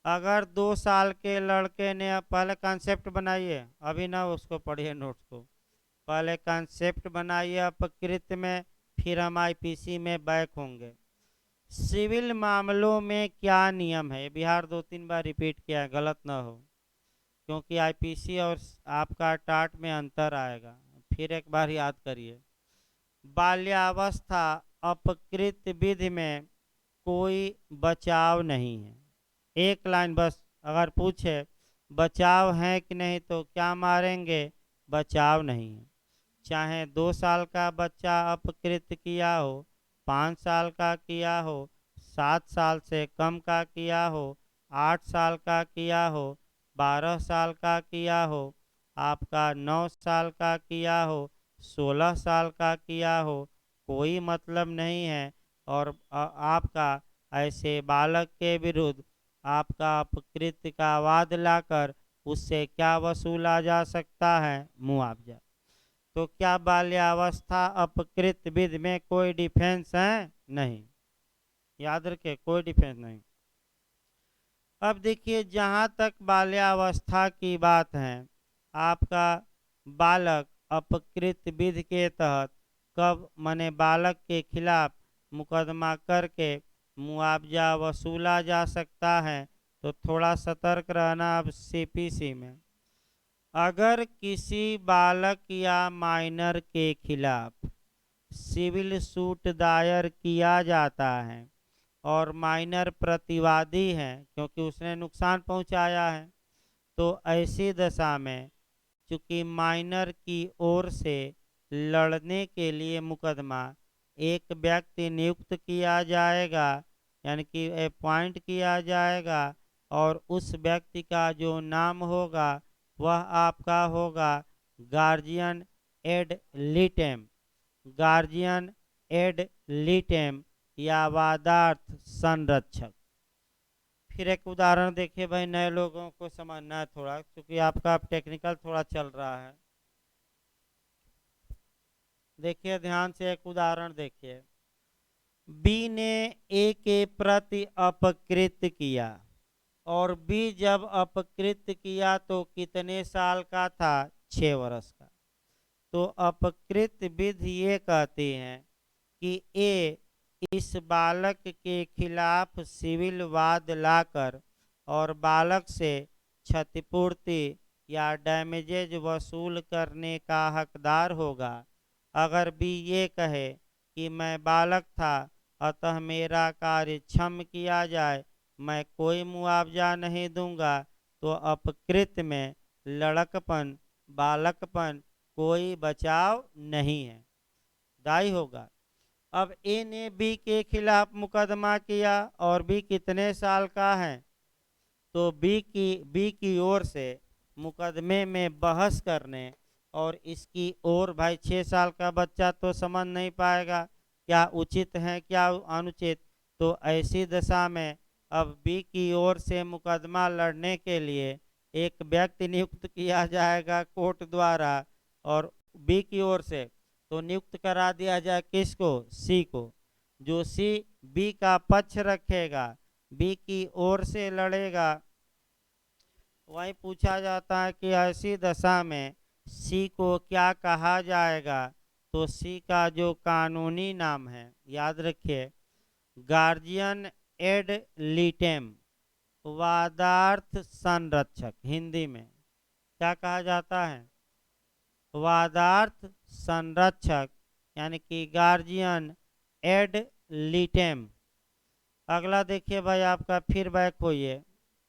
अगर 2 साल के लड़के ने, पहले कॉन्सेप्ट बनाइए, अभी ना उसको पढ़िए नोट्स को, पहले कॉन्सेप्ट बनाइए अपकृत में, फिर हम आईपीसी में बैक होंगे। सिविल मामलों में क्या नियम है? बिहार 2-3 बार रिपीट किया है, गलत ना हो, क्योंकि आईपीसी और आपका टाट में अंतर आएगा। फिर एक बार याद करिए। बाल्यावस्था अपकृत विधि में कोई बचाव नहीं है। एक लाइन बस, अगर पूछे बचाव है कि नहीं तो क्या मारेंगे? बचाव नहीं है। चाहे 2 साल का बच्चा अपकृत किया हो, 5 साल का किया हो, 7 साल से कम का किया हो, 8 साल का किया हो, 12 साल का किया हो, आपका 9 साल का किया हो, 16 साल का किया हो, कोई मतलब नहीं है। और आपका ऐसे बालक के विरुद्ध आपका अपकृत का वाद लाकर उससे क्या वसूला जा सकता है? मुआवजा। तो क्या बाल्यावस्था अपकृत विधि में कोई डिफेंस है? नहीं, याद रखिए, कोई डिफेंस नहीं। अब देखिए, जहाँ तक बाल्यावस्था की बात है, आपका बालक अपकृत विधि के तहत कब, माने बालक के खिलाफ मुकदमा करके मुआवजा वसूला जा सकता है? तो थोड़ा सतर्क रहना अब सीपीसी में। अगर किसी बालक या माइनर के खिलाफ सिविल सूट दायर किया जाता है और माइनर प्रतिवादी है क्योंकि उसने नुकसान पहुंचाया है, तो ऐसी दशा में चूंकि माइनर की ओर से लड़ने के लिए मुकदमा एक व्यक्ति नियुक्त किया जाएगा, यानी कि अपॉइंट किया जाएगा, और उस व्यक्ति का जो नाम होगा वह आपका होगा गार्जियन एड लिटेम। गार्जियन एड लिटेम या वादार्थ संरक्षक। फिर एक उदाहरण देखिए भाई, नए लोगों को समझना है थोड़ा, क्योंकि आपका टेक्निकल थोड़ा चल रहा है। देखिए ध्यान से, एक उदाहरण देखिए। बी ने ए के प्रति अपकृत किया और बी जब अपकृत किया तो कितने साल का था? 6 वर्ष का। तो अपकृत विधि ये कहती है कि ए इस बालक के खिलाफ सिविल वाद लाकर और बालक से क्षतिपूर्ति या डैमेजेज वसूल करने का हकदार होगा। अगर बी ये कहे कि मैं बालक था अतः मेरा कार्य क्षम किया जाए, मैं कोई मुआवजा नहीं दूंगा, तो अपकृत में लड़कपन बालकपन कोई बचाव नहीं है, दायी होगा। अब ए ने बी के खिलाफ मुकदमा किया और बी कितने साल का है, तो बी की ओर से मुकदमे में बहस करने और इसकी ओर भाई 6 साल का बच्चा तो समझ नहीं पाएगा क्या उचित है क्या अनुचित, तो ऐसी दशा में अब बी की ओर से मुकदमा लड़ने के लिए एक व्यक्ति नियुक्त किया जाएगा कोर्ट द्वारा, और बी की ओर से तो नियुक्त करा दिया जाए किसको, सी को, जो सी बी का पक्ष रखेगा, बी की ओर से लड़ेगा। वही पूछा जाता है कि ऐसी दशा में सी को क्या कहा जाएगा, तो सी का जो कानूनी नाम है याद रखिए, गार्जियन एड लिटेम, वादार्थ संरक्षक, हिंदी में क्या कहा जाता है, वादार्थ संरक्षक, यानी कि गार्जियन एड लिटेम। अगला देखिए भाई आपका, फिर बैक होइए,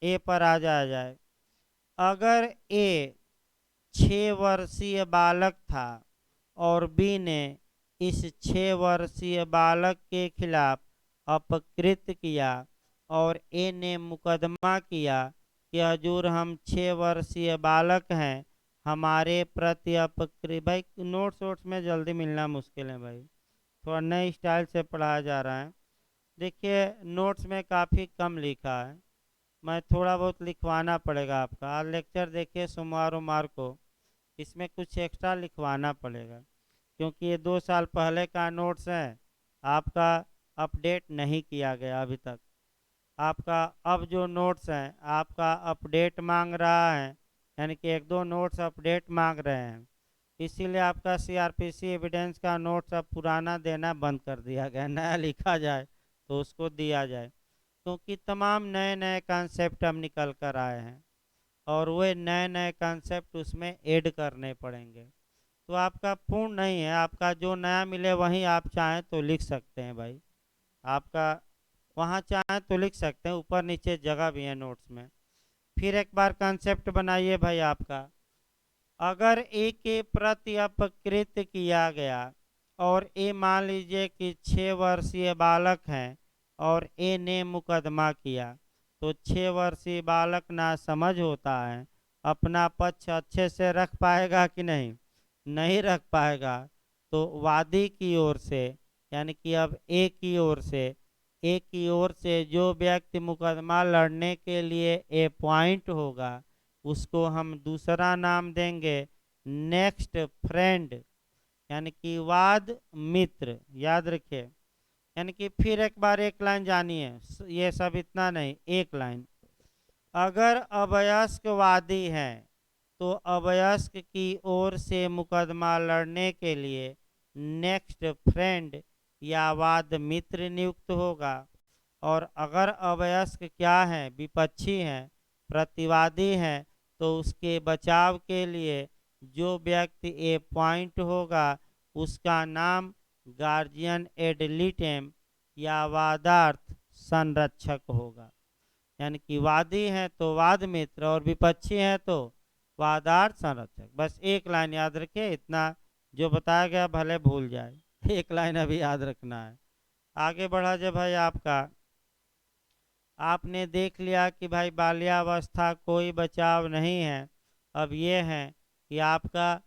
ए पर आ जाए। अगर ए 6 वर्षीय बालक था और बी ने इस 6 वर्षीय बालक के खिलाफ अपकृत किया और ए ने मुकदमा किया कि हजूर हम 6 वर्षीय बालक हैं, हमारे प्रति अपकृत, भाई नोट्स वोट्स में जल्दी मिलना मुश्किल है भाई, थोड़ा नए स्टाइल से पढ़ाया जा रहा है। देखिए नोट्स में काफ़ी कम लिखा है, मैं थोड़ा बहुत लिखवाना पड़ेगा आपका। आज लेक्चर देखिए सोमवार उमार को, इसमें कुछ एक्स्ट्रा लिखवाना पड़ेगा क्योंकि ये 2 साल पहले का नोट्स है, आपका अपडेट नहीं किया गया अभी तक। आपका अब जो नोट्स हैं आपका अपडेट मांग रहा है, यानी कि 1-2 नोट्स अपडेट मांग रहे हैं, इसीलिए आपका सीआरपीसी एविडेंस का नोट्स अब पुराना देना बंद कर दिया गया, नया लिखा जाए तो उसको दिया जाए, क्योंकि तमाम नए नए कॉन्सेप्ट हम निकल कर आए हैं और वे नए नए कॉन्सेप्ट उसमें ऐड करने पड़ेंगे। तो आपका पूर्ण नहीं है, आपका जो नया मिले वहीं आप चाहें तो लिख सकते हैं भाई, आपका वहाँ चाहें तो लिख सकते हैं, ऊपर नीचे जगह भी है नोट्स में। फिर एक बार कॉन्सेप्ट बनाइए भाई आपका, अगर ए के प्रति अपकृत किया गया और ए मान लीजिए कि 6 वर्षीय बालक हैं और ए ने मुकदमा किया, तो 6 वर्षीय बालक ना समझ होता है, अपना पक्ष अच्छे से रख पाएगा कि नहीं, नहीं रख पाएगा, तो वादी की ओर से, यानी कि अब ए की ओर से जो व्यक्ति मुकदमा लड़ने के लिए ए पॉइंट होगा उसको हम दूसरा नाम देंगे नेक्स्ट फ्रेंड, यानी कि वाद मित्र, याद रखिए। यानी कि फिर एक बार एक लाइन जानिए, ये सब इतना नहीं, एक लाइन, अगर अवयस्क वादी है तो अवयस्क की ओर से मुकदमा लड़ने के लिए नेक्स्ट फ्रेंड या वाद मित्र नियुक्त होगा, और अगर अवयस्क क्या है, विपक्षी हैं, प्रतिवादी हैं, तो उसके बचाव के लिए जो व्यक्ति ए पॉइंट होगा उसका नाम गार्जियन एड लिटेम या वादार्थ संरक्षक होगा। यानी कि वादी हैं तो वाद मित्र और विपक्षी हैं तो वादार्थ संरक्षक। बस एक लाइन याद रखिए, इतना जो बताया गया भले भूल जाए, एक लाइन अभी याद रखना है। आगे बढ़ा जाए भाई आपका, आपने देख लिया कि भाई बाल्यावस्था कोई बचाव नहीं है। अब ये है कि आपका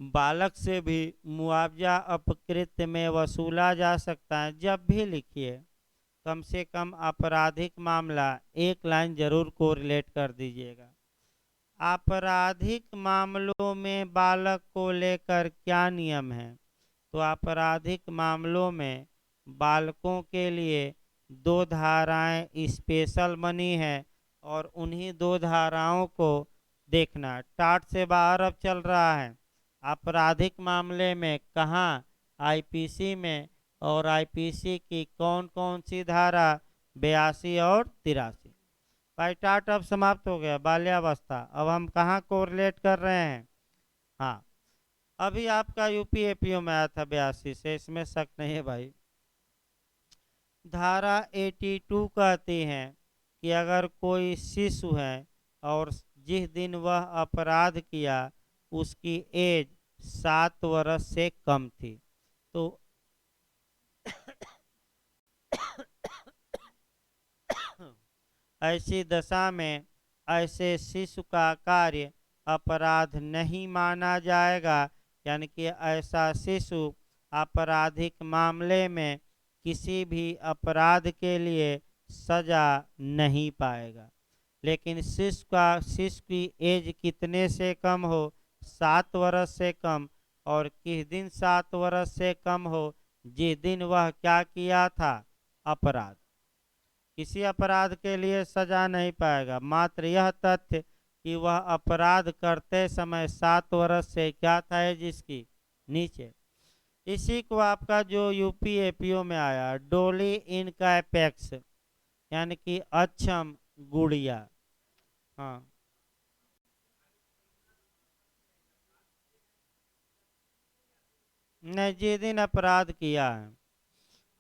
बालक से भी मुआवजा अपकृत में वसूला जा सकता है। जब भी लिखिए कम से कम आपराधिक मामला एक लाइन जरूर को रिलेट कर दीजिएगा। आपराधिक मामलों में बालक को लेकर क्या नियम है, तो आपराधिक मामलों में बालकों के लिए 2 धाराएं स्पेशल बनी है और उन्हीं 2 धाराओं को देखना। टाट से बाहर अब चल रहा है आपराधिक मामले में, कहाँ, आईपीसी में और आईपीसी की कौन कौन सी धारा, 82 और 83। पार्ट अब समाप्त हो गया, बाल्यावस्था। अब हम कहाँ कोरिलेट कर रहे हैं। हाँ, अभी आपका यूपी एपीओ में आया था 82 से, इसमें शक नहीं है भाई। धारा 82 कहती है कि अगर कोई शिशु है और जिस दिन वह अपराध किया उसकी एज 7 वर्ष से कम थी, तो ऐसी दशा में ऐसे शिशु का कार्य अपराध नहीं माना जाएगा, यानी कि ऐसा शिशु आपराधिक मामले में किसी भी अपराध के लिए सजा नहीं पाएगा। लेकिन शिशु की एज कितने से कम हो, 7 वर्ष से कम, और किस दिन 7 वर्ष से कम हो, जिस दिन वह क्या किया था, अपराध। किसी अपराध के लिए सजा नहीं पाएगा, मात्र यह तथ्य कि वह अपराध करते समय 7 वर्ष से क्या था है जिसकी नीचे। इसी को आपका जो यूपी एपीओ में आया, डोली इनकैपेक्स, यानी कि अक्षम गुड़िया। हाँ, नहीं, जिस दिन अपराध किया है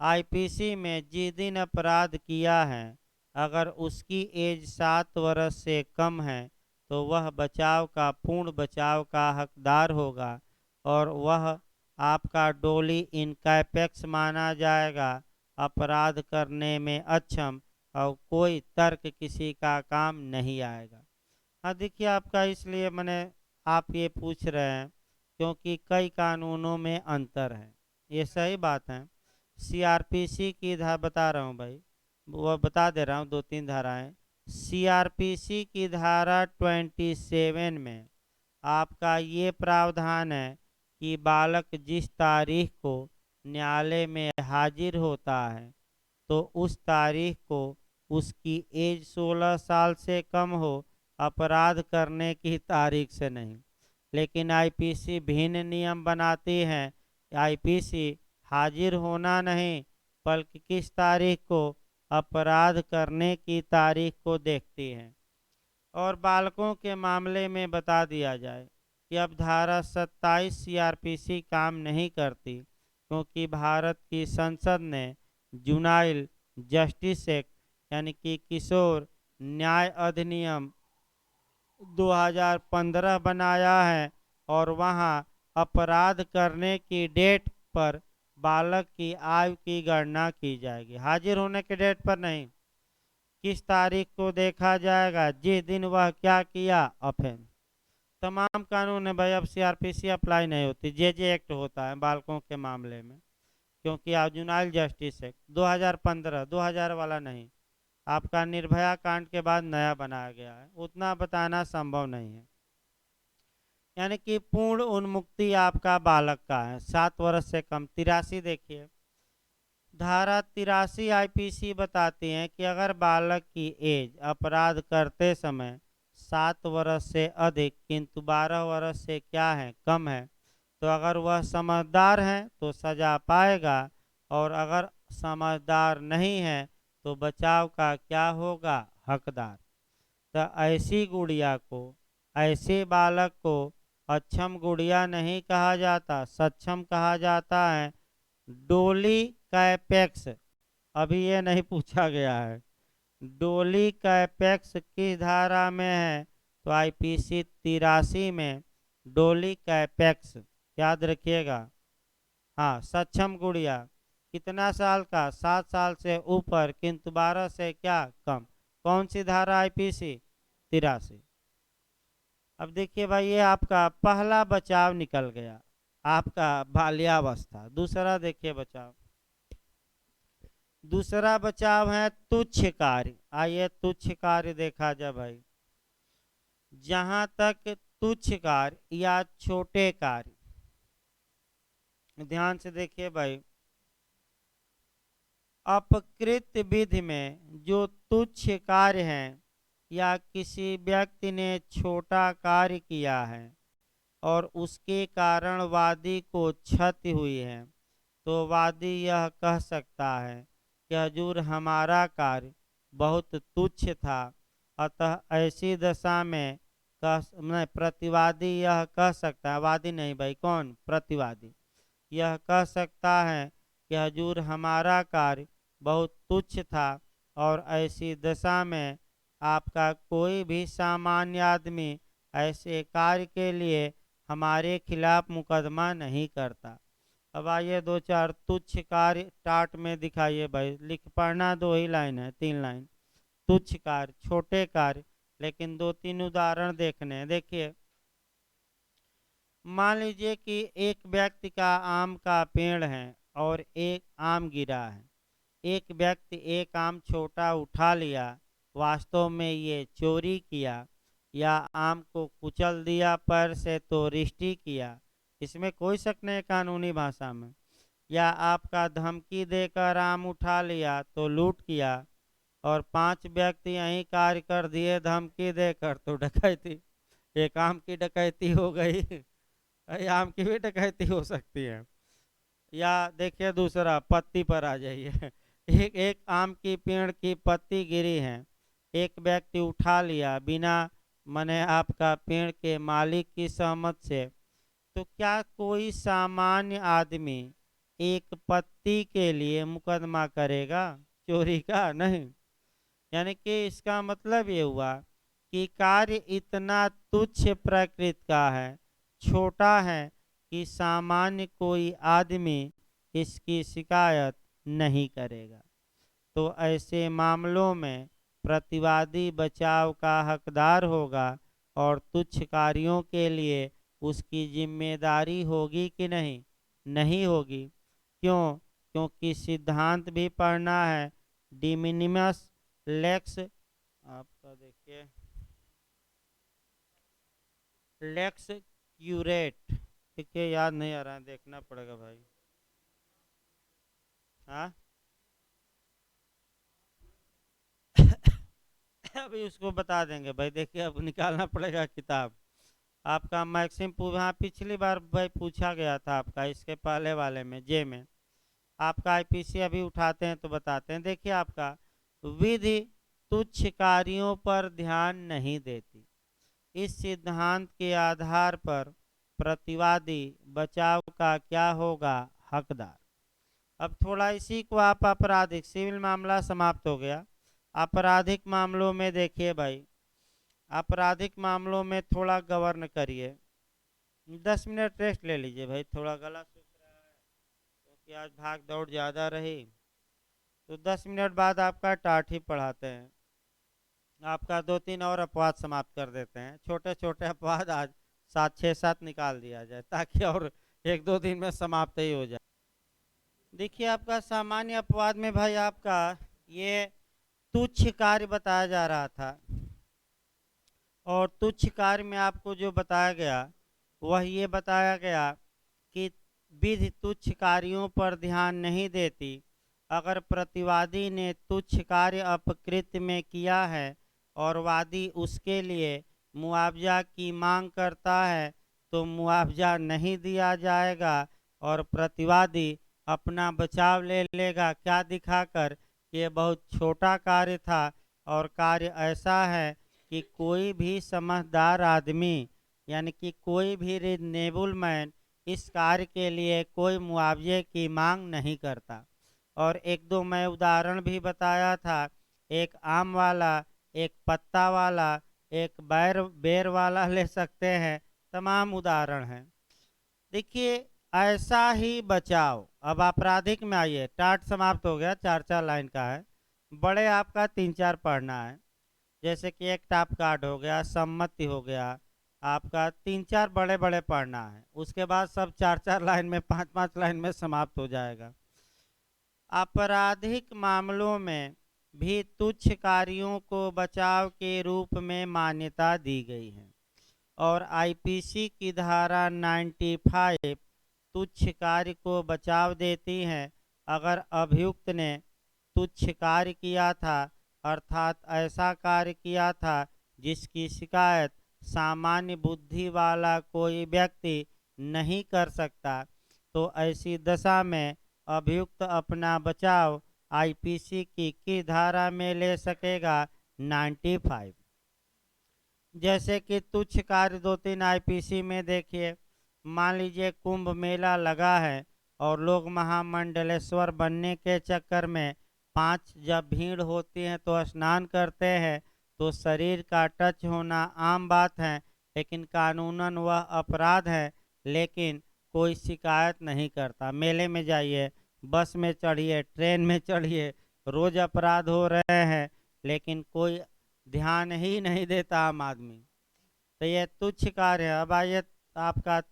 आईपीसी में, जिस दिन अपराध किया है, अगर उसकी एज 7 वर्ष से कम है तो वह बचाव का, पूर्ण बचाव का हकदार होगा, और वह आपका डोली इनकैपेक्स माना जाएगा, अपराध करने में अक्षम, और कोई तर्क किसी का काम नहीं आएगा। हाँ, देखिए आपका, इसलिए मैंने आप ये पूछ रहे हैं क्योंकि कई कानूनों में अंतर है, ये सही बात है। सीआरपीसी की धारा बता रहा हूँ भाई, वो बता दे रहा हूँ, 2-3 धाराएं। सीआरपीसी की धारा 27 में आपका ये प्रावधान है कि बालक जिस तारीख को न्यायालय में हाजिर होता है तो उस तारीख को उसकी एज 16 साल से कम हो, अपराध करने की तारीख से नहीं। लेकिन आईपीसी भिन्न नियम बनाती है। आईपीसी हाजिर होना नहीं, बल्कि किस तारीख को, अपराध करने की तारीख को देखती है। और बालकों के मामले में बता दिया जाए कि अब धारा 27 सीआरपीसी काम नहीं करती, क्योंकि भारत की संसद ने जुनाइल जस्टिस एक्ट, यानी कि किशोर न्याय अधिनियम 2015 बनाया है, और वहां अपराध करने की डेट पर बालक की आयु की गणना की जाएगी, हाजिर होने के डेट पर नहीं। किस तारीख को देखा जाएगा, जिस दिन वह क्या किया, ऑफेंस। तमाम कानून है भाई, अब सीआरपीसी अप्लाई नहीं होती, जे एक्ट होता है बालकों के मामले में, क्योंकि जुनाइल जस्टिस एक्ट 2015, 2000 वाला नहीं, आपका निर्भया कांड के बाद नया बनाया गया है, उतना बताना संभव नहीं है। यानी कि पूर्ण उन्मुक्ति आपका बालक का है, 7 वर्ष से कम। 83 देखिए, धारा 83 आईपीसी बताती है कि अगर बालक की एज अपराध करते समय 7 वर्ष से अधिक किंतु 12 वर्ष से क्या है, कम है, तो अगर वह समझदार है तो सजा पाएगा, और अगर समझदार नहीं है तो बचाव का क्या होगा, हकदार। तो ऐसी गुड़िया को, ऐसे बालक को अक्षम गुड़िया नहीं कहा जाता, सक्षम कहा जाता है। डोली कैपेक्स, अभी ये नहीं पूछा गया है, डोली कैपेक्स किस धारा में है, तो आईपीसी 83 में डोली कैपेक्स, याद रखिएगा। हाँ, सक्षम गुड़िया कितना साल का, 7 साल से ऊपर किंतु 12 से क्या कम। कौन सी धारा, आईपीसी 83। अब देखिए भाई, ये आपका पहला बचाव निकल गया, आपका बाल्यावस्था। दूसरा देखिए बचाव, दूसरा बचाव है तुच्छ कार्य। आइए तुच्छ कार्य देखा जाए भाई। जहां तक तुच्छ कार्य या छोटे कार्य, ध्यान से देखिए भाई, अपकृत विधि में जो तुच्छ कार्य हैं या किसी व्यक्ति ने छोटा कार्य किया है और उसके कारण वादी को क्षति हुई है, तो वादी यह कह सकता है कि हजूर हमारा कार्य बहुत तुच्छ था, अतः ऐसी दशा में नहीं, प्रतिवादी यह कह सकता है, वादी नहीं भाई, कौन, प्रतिवादी यह कह सकता है कि हजूर हमारा कार्य बहुत तुच्छ था और ऐसी दशा में आपका कोई भी सामान्य आदमी ऐसे कार्य के लिए हमारे खिलाफ मुकदमा नहीं करता। अब आइए दो चार तुच्छ कार्य टाट में दिखाइए भाई, लिख पढ़ना, 2 ही लाइन है, 3 लाइन। तुच्छ कार्य, छोटे कार्य, लेकिन 2-3 उदाहरण देखने हैं। देखिए, मान लीजिए कि एक व्यक्ति का आम का पेड़ है और एक आम गिरा है। एक व्यक्ति एक आम छोटा उठा लिया, वास्तव में ये चोरी किया, या आम को कुचल दिया पैर से तो रिष्टि किया, इसमें कोई शक नहीं कानूनी भाषा में। या आपका धमकी देकर आम उठा लिया तो लूट किया, और 5 व्यक्ति यही कार्य कर दिए धमकी देकर तो डकैती। एक आम की डकैती हो गई, आम की भी डकैती हो सकती है। या देखिए दूसरा, पत्ती पर आ जाइए। एक एक आम की पेड़ की पत्ती गिरी है, एक व्यक्ति उठा लिया बिना मने आपका पेड़ के मालिक की सहमत से, तो क्या कोई सामान्य आदमी एक पत्ती के लिए मुकदमा करेगा चोरी का? नहीं। यानी कि इसका मतलब ये हुआ कि कार्य इतना तुच्छ प्रकृति का है, छोटा है, कि सामान्य कोई आदमी इसकी शिकायत नहीं करेगा। तो ऐसे मामलों में प्रतिवादी बचाव का हकदार होगा और तुच्छ कार्यों के लिए उसकी जिम्मेदारी होगी कि नहीं? नहीं होगी। क्यों? क्योंकि सिद्धांत भी पढ़ना है, डिमिनिमस लेक्स, आपका देखिए लेक्स क्यूरेट, देखिए याद नहीं आ रहा है, देखना पड़ेगा भाई। हाँ अभी उसको बता देंगे भाई, देखिए अब निकालना पड़ेगा किताब। आपका मैक्सिम हाँ, पिछली बार भाई पूछा गया था आपका, इसके पहले वाले में जे में आपका आईपीसी अभी उठाते हैं तो बताते हैं। देखिए आपका विधि तुच्छ कार्यों पर ध्यान नहीं देती। इस सिद्धांत के आधार पर प्रतिवादी बचाव का क्या होगा? हकदार। अब थोड़ा इसी को आप आपराधिक, सिविल मामला समाप्त हो गया। आपराधिक मामलों में देखिए भाई, आपराधिक मामलों में थोड़ा गवर्न करिए। 10 मिनट रेस्ट ले लीजिए भाई, थोड़ा गला सूख रहा है क्योंकि आज भाग दौड़ ज़्यादा रही। तो 10 मिनट बाद आपका टाठ ही पढ़ाते हैं। आपका 2-3 और अपवाद समाप्त कर देते हैं, छोटे छोटे अपवाद आज 7-6-7 निकाल दिया जाए ताकि और 1-2 दिन में समाप्त ही हो जाए। देखिए आपका सामान्य अपवाद में भाई आपका ये तुच्छ कार्य बताया जा रहा था, और तुच्छ कार्य में आपको जो बताया गया वह ये बताया गया कि विधि तुच्छ कार्यों पर ध्यान नहीं देती। अगर प्रतिवादी ने तुच्छ कार्य अपकृत्य में किया है और वादी उसके लिए मुआवजा की मांग करता है तो मुआवजा नहीं दिया जाएगा और प्रतिवादी अपना बचाव ले लेगा, क्या दिखाकर कि ये बहुत छोटा कार्य था और कार्य ऐसा है कि कोई भी समझदार आदमी, यानी कि कोई भी रीजनेबल मैन इस कार्य के लिए कोई मुआवजे की मांग नहीं करता। और 1-2 मैं उदाहरण भी बताया था, एक आम वाला, एक पत्ता वाला, एक बेर वाला ले सकते हैं, तमाम उदाहरण हैं। देखिए ऐसा ही बचाव। अब आपराधिक में आइए, टाट समाप्त हो गया, 4-4 लाइन का है, बड़े आपका 3-4 पढ़ना है। जैसे कि एक टॉप कार्ड हो गया, सम्मति हो गया, आपका 3-4 बड़े बड़े पढ़ना है, उसके बाद सब 4-4 लाइन में, 5-5 लाइन में समाप्त हो जाएगा। आपराधिक मामलों में भी तुच्छ कार्यों को बचाव के रूप में मान्यता दी गई है और आईपीसी की धारा 95 तुच्छ कार्य को बचाव देती है अगर अभियुक्त ने तुच्छ कार्य किया था, अर्थात ऐसा कार्य किया था जिसकी शिकायत सामान्य बुद्धि वाला कोई व्यक्ति नहीं कर सकता। तो ऐसी दशा में अभियुक्त अपना बचाव आईपीसी की धारा में ले सकेगा? 95। जैसे कि तुच्छ कार्य 2-3 आईपीसी में देखिए, मान लीजिए कुंभ मेला लगा है और लोग महामंडलेश्वर बनने के चक्कर में 5 जब भीड़ होती है तो स्नान करते हैं, तो शरीर का टच होना आम बात है, लेकिन कानूनन वह अपराध है। लेकिन कोई शिकायत नहीं करता। मेले में जाइए, बस में चढ़िए, ट्रेन में चढ़िए, रोज अपराध हो रहे हैं, लेकिन कोई ध्यान ही नहीं देता आम आदमी। तो ये तुच्छ कार्य है। अब आइए, आपका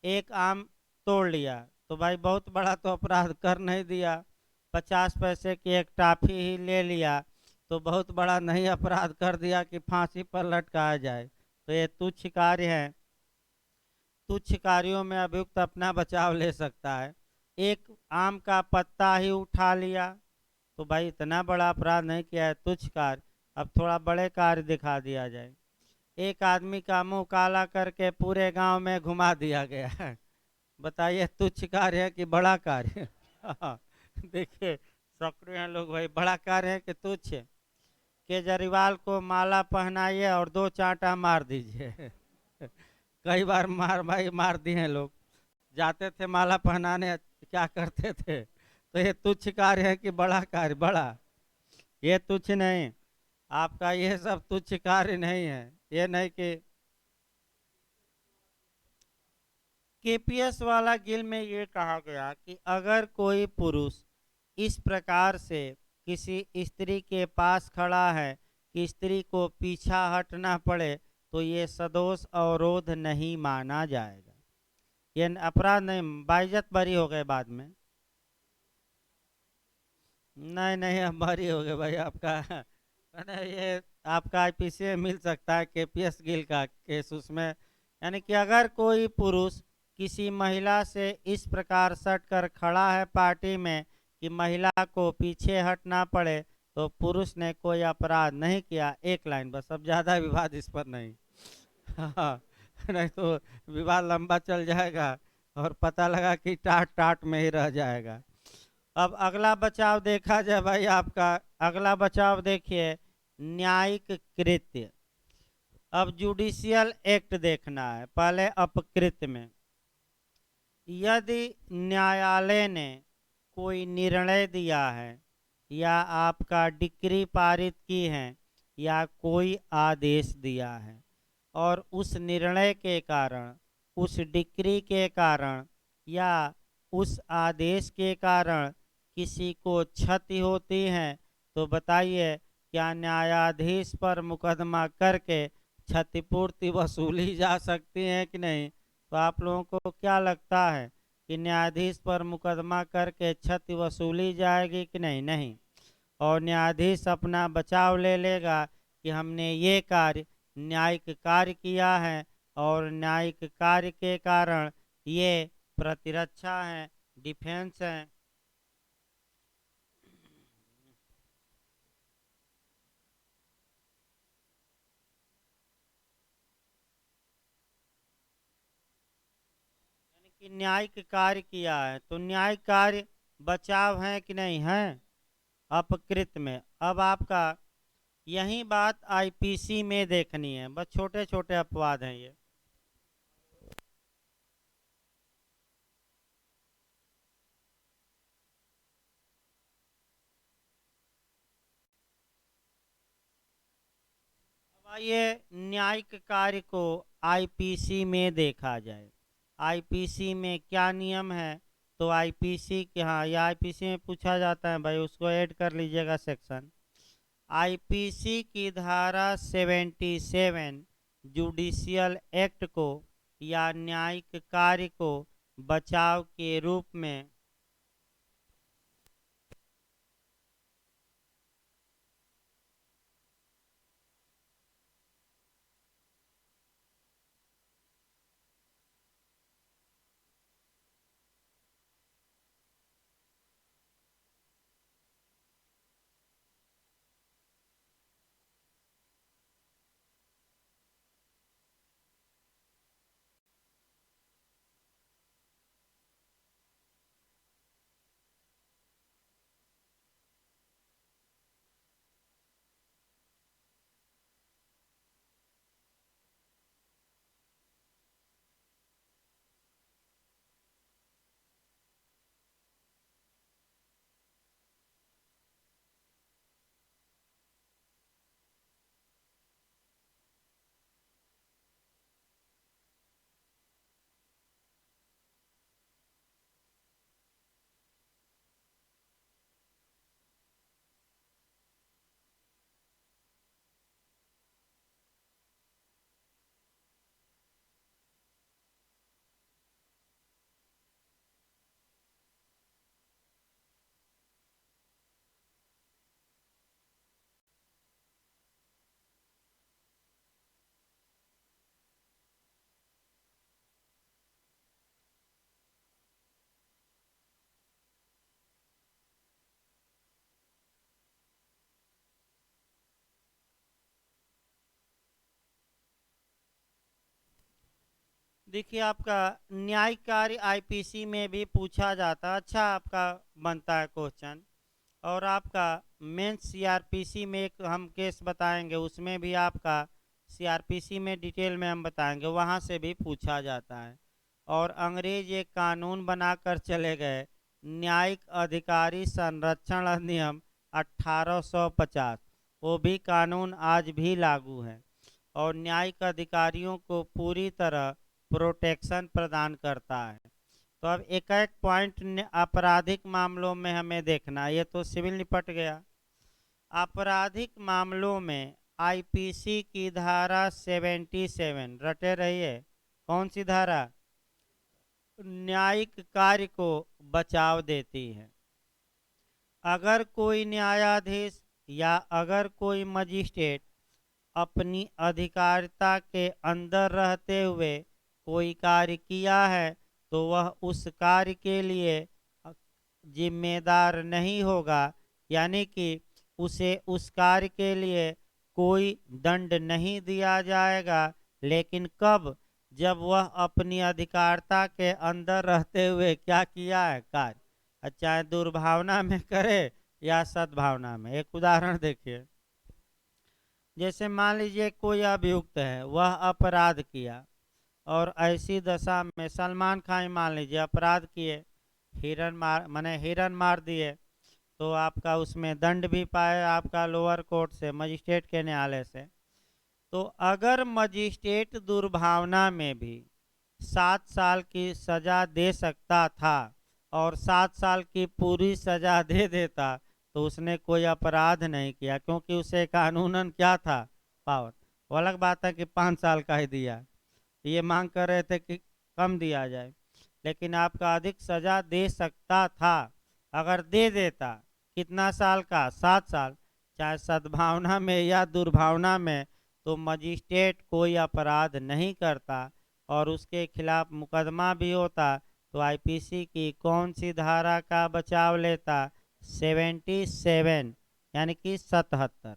एक आम तोड़ लिया तो भाई बहुत बड़ा तो अपराध कर नहीं दिया। 50 पैसे की एक टाफी ही ले लिया तो बहुत बड़ा नहीं अपराध कर दिया कि फांसी पर लटकाया जाए। तो ये तुच्छ कार्य है। तुच्छ कार्यों में अभियुक्त अपना बचाव ले सकता है। एक आम का पत्ता ही उठा लिया तो भाई इतना बड़ा अपराध नहीं किया है, तुच्छ कार्य। अब थोड़ा बड़े कार्य दिखा दिया जाए। एक आदमी का मुंह काला करके पूरे गांव में घुमा दिया गया है। बताइए तुच्छ कार्य है कि बड़ा कार्य है? देखिए, सैकड़ों हैं लोग, भाई बड़ा कार्य है कि तुच्छ? केजरीवाल को माला पहनाइए और 2 चांटा मार दीजिए। कई बार भाई मार दिए हैं लोग। जाते थे माला पहनाने, क्या करते थे? तो ये तुच्छ कार्य है कि बड़ा कार्य? बड़ा। ये तुच्छ नहीं, आपका ये सब तुच्छ कार्य नहीं है। ये नहीं कि केपीएस वाला गिल में ये कहा गया कि अगर कोई पुरुष इस प्रकार से किसी स्त्री के पास खड़ा है कि स्त्री को पीछा हटना पड़े, तो ये सदोष अवरोध नहीं माना जाएगा। ये अपराध नहीं, बाइज्जत बरी हो गए बाद में। नहीं नहीं, अब बरी हो गए भाई आपका। नहीं, ये आपका आईपीसी में मिल सकता है केपीएस गिल का केस उसमें। यानी कि अगर कोई पुरुष किसी महिला से इस प्रकार सट कर खड़ा है पार्टी में कि महिला को पीछे हटना पड़े, तो पुरुष ने कोई अपराध नहीं किया। एक लाइन बस, अब ज़्यादा विवाद इस पर नहीं। हाँ, नहीं तो विवाद लंबा चल जाएगा और पता लगा कि टाट टाट में ही रह जाएगा। अब अगला बचाव देखा जाए भाई, आपका अगला बचाव देखिए, न्यायिक कृत्य। अब जुडिशियल एक्ट देखना है। पहले अपकृत्य में, यदि न्यायालय ने कोई निर्णय दिया है या आपका डिक्री पारित की है या कोई आदेश दिया है और उस निर्णय के कारण, उस डिक्री के कारण या उस आदेश के कारण किसी को क्षति होती है, तो बताइए क्या न्यायाधीश पर मुकदमा करके क्षतिपूर्ति वसूली जा सकती है कि नहीं? तो आप लोगों को क्या लगता है कि न्यायाधीश पर मुकदमा करके क्षति वसूली जाएगी कि नहीं? नहीं। और न्यायाधीश अपना बचाव ले लेगा कि हमने ये कार्य न्यायिक कार्य किया है और न्यायिक कार्य के कारण ये प्रतिरक्षा है, डिफेंस है। यानी कि न्यायिक कार्य किया है तो न्यायिक कार्य बचाव है कि नहीं है? अपकृत में। अब आपका यही बात आईपीसी में देखनी है, बस छोटे छोटे अपवाद हैं ये। अब आइए न्यायिक कार्य को आईपीसी में देखा जाए। आईपीसी में क्या नियम है? तो आईपीसी के, हाँ, या आईपीसी में पूछा जाता है भाई, उसको ऐड कर लीजिएगा सेक्शन। आईपीसी की धारा 77 जुडिशियल एक्ट को या न्यायिक कार्य को बचाव के रूप में देखिए आपका न्यायिक कार्य आईपीसी में भी पूछा जाता है, अच्छा आपका बनता है क्वेश्चन। और आपका मेन सीआरपीसी में एक हम केस बताएंगे, उसमें भी आपका सीआरपीसी में डिटेल में हम बताएंगे, वहाँ से भी पूछा जाता है। और अंग्रेज एक कानून बनाकर चले गए, न्यायिक अधिकारी संरक्षण अधिनियम 1850, वो भी कानून आज भी लागू है और न्यायिक अधिकारियों को पूरी तरह प्रोटेक्शन प्रदान करता है। तो अब एक एक पॉइंट आपराधिक मामलों में हमें देखना है, ये तो सिविल निपट गया। आपराधिक मामलों में आईपीसी की धारा 77, रटे रहिए, कौन सी धारा? न्यायिक कार्य को बचाव देती है। अगर कोई न्यायाधीश या अगर कोई मजिस्ट्रेट अपनी अधिकारिता के अंदर रहते हुए कोई कार्य किया है तो वह उस कार्य के लिए जिम्मेदार नहीं होगा, यानी कि उसे उस कार्य के लिए कोई दंड नहीं दिया जाएगा। लेकिन कब? जब वह अपनी अधिकारिता के अंदर रहते हुए क्या किया है कार्य, चाहे दुर्भावना में करे या सद्भावना में। एक उदाहरण देखिए, जैसे मान लीजिए कोई अभियुक्त है, वह अपराध किया और ऐसी दशा में सलमान खान ही मान लीजिए अपराध किए, हिरन मार दिए, तो आपका उसमें दंड भी पाए आपका लोअर कोर्ट से, मजिस्ट्रेट के न्यायालय से। तो अगर मजिस्ट्रेट दुर्भावना में भी 7 साल की सजा दे सकता था और 7 साल की पूरी सजा दे देता तो उसने कोई अपराध नहीं किया, क्योंकि उसे कानूनन क्या था? पावर। वो अलग बात है कि 5 साल का ही दिया, ये मांग कर रहे थे कि कम दिया जाए, लेकिन आपका अधिक सजा दे सकता था। अगर दे देता, कितना साल का? 7 साल, चाहे सद्भावना में या दुर्भावना में, तो मजिस्ट्रेट कोई अपराध नहीं करता और उसके खिलाफ मुकदमा भी होता तो आईपीसी की कौन सी धारा का बचाव लेता? 77, यानी कि 77।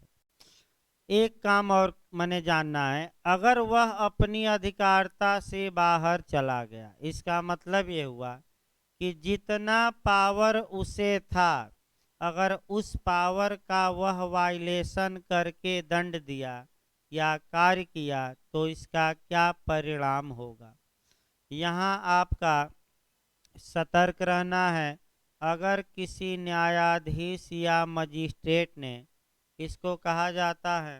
एक काम और मैंने जानना है, अगर वह अपनी अधिकारिता से बाहर चला गया, इसका मतलब ये हुआ कि जितना पावर उसे था, अगर उस पावर का वह वायलेशन करके दंड दिया या कार्य किया तो इसका क्या परिणाम होगा? यहाँ आपका सतर्क रहना है। अगर किसी न्यायाधीश या मजिस्ट्रेट ने, इसको कहा जाता है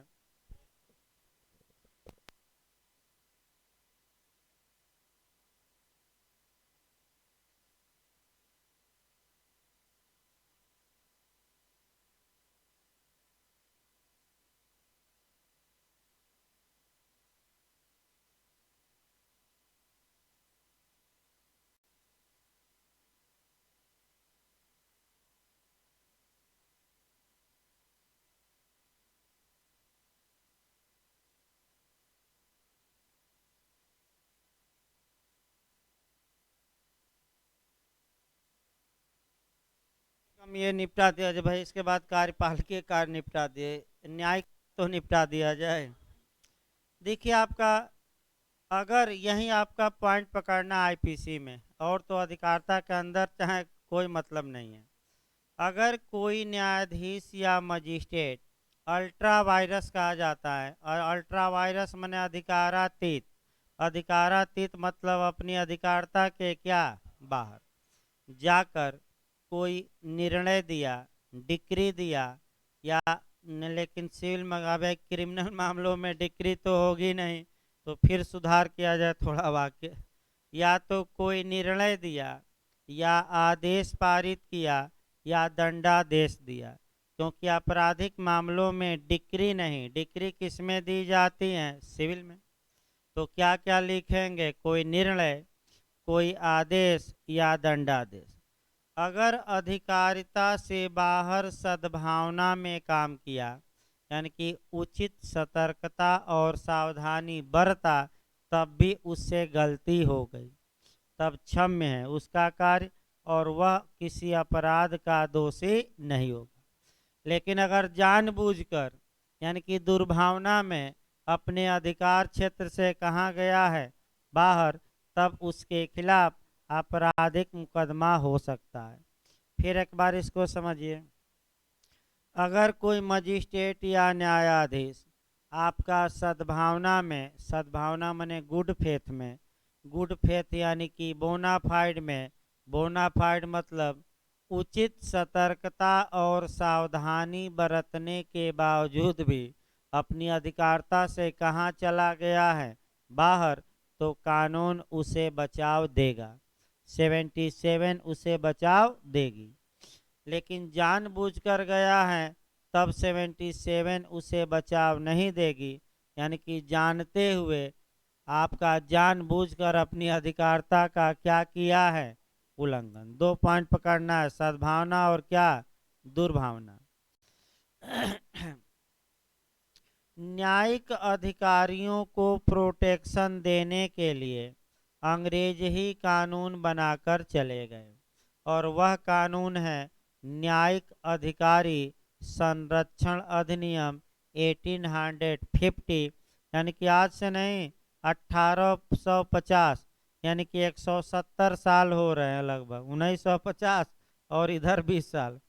हम ये निपटा दिया जाए भाई, इसके बाद कार्यपालिकीय कार्य निपटा दिए, न्यायिक तो निपटा दिया जाए। देखिए आपका, अगर यही आपका पॉइंट पकड़ना आईपीसी में, और तो अधिकारिता के अंदर चाहे कोई मतलब नहीं है। अगर कोई न्यायाधीश या मजिस्ट्रेट, अल्ट्रा वायरस कहा जाता है, और अल्ट्रा वायरस माने अधिकारातीत, अधिकारातीत मतलब अपनी अधिकारिता के क्या बाहर जाकर कोई निर्णय दिया, डिक्री दिया, या लेकिन सिविल मगावे क्रिमिनल मामलों में डिक्री तो होगी नहीं, तो फिर सुधार किया जाए थोड़ा वाक्य, या तो कोई निर्णय दिया या आदेश पारित किया या दंडादेश दिया। क्योंकि आपराधिक मामलों में डिक्री नहीं, डिक्री किस में दी जाती है? सिविल में। तो क्या क्या लिखेंगे? कोई निर्णय, कोई आदेश या दंडादेश। अगर अधिकारिता से बाहर सद्भावना में काम किया, यानी कि उचित सतर्कता और सावधानी बरता, तब भी उससे गलती हो गई, तब क्षम्य है उसका कार्य और वह किसी अपराध का दोषी नहीं होगा। लेकिन अगर जानबूझकर, यानी कि दुर्भावना में अपने अधिकार क्षेत्र से कहाँ गया है? बाहर, तब उसके खिलाफ आपराधिक मुकदमा हो सकता है। फिर एक बार इसको समझिए। अगर कोई मजिस्ट्रेट या न्यायाधीश आपका सद्भावना माने गुड फेथ में, गुड फेथ यानी कि बोनाफाइड में, बोनाफाइड मतलब उचित सतर्कता और सावधानी बरतने के बावजूद भी अपनी अधिकारिता से कहाँ चला गया है, बाहर, तो कानून उसे बचाव देगा, 77 उसे बचाव देगी। लेकिन जानबूझकर गया है तब 77 उसे बचाव नहीं देगी, यानी कि जानते हुए आपका जानबूझकर अपनी अधिकारिता का क्या किया है, उल्लंघन। 2 पॉइंट पकड़ना है, सद्भावना और क्या, दुर्भावना। न्यायिक अधिकारियों को प्रोटेक्शन देने के लिए अंग्रेज ही कानून बनाकर चले गए, और वह कानून है न्यायिक अधिकारी संरक्षण अधिनियम 1850, यानी कि आज से नहीं, 1850, यानी कि 170 साल हो रहे हैं लगभग, 1950 और इधर 20 साल,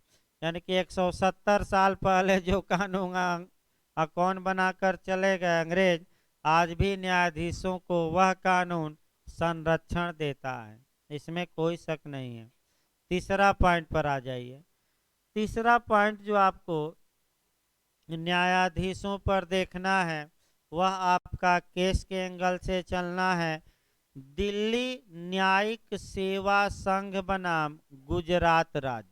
यानी कि 170 साल पहले जो कानून कौन बनाकर चले गए, अंग्रेज, आज भी न्यायाधीशों को वह कानून संरक्षण देता है, इसमें कोई शक नहीं है। तीसरा पॉइंट पर आ जाइए। तीसरा पॉइंट जो आपको न्यायाधीशों पर देखना है वह आपका केस के एंगल से चलना है। दिल्ली न्यायिक सेवा संघ बनाम गुजरात राज्य,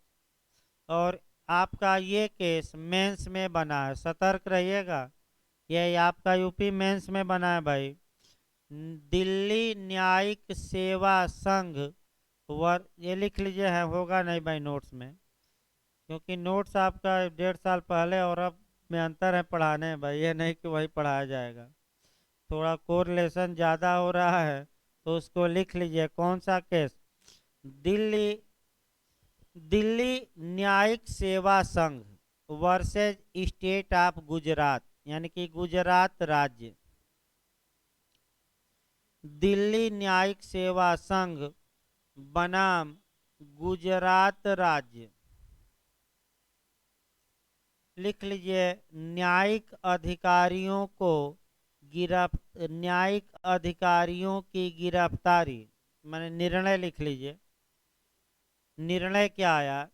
और आपका ये केस मेंस में बना है, सतर्क रहिएगा, ये आपका यूपी मेंस में बना है भाई। दिल्ली न्यायिक सेवा संघ ये लिख लीजिए, है होगा नहीं भाई नोट्स में, क्योंकि नोट्स आपका 1.5 साल पहले और अब में अंतर है पढ़ाने में भाई, ये नहीं कि वही पढ़ाया जाएगा, थोड़ा कोरिलेशन ज़्यादा हो रहा है, तो उसको लिख लीजिए। कौन सा केस, दिल्ली न्यायिक सेवा संघ वर्सेज स्टेट ऑफ गुजरात, यानी कि गुजरात राज्य। दिल्ली न्यायिक सेवा संघ बनाम गुजरात राज्य, लिख लीजिए। न्यायिक अधिकारियों की गिरफ्तारी, मैंने निर्णय लिख लीजिए। निर्णय क्या आया,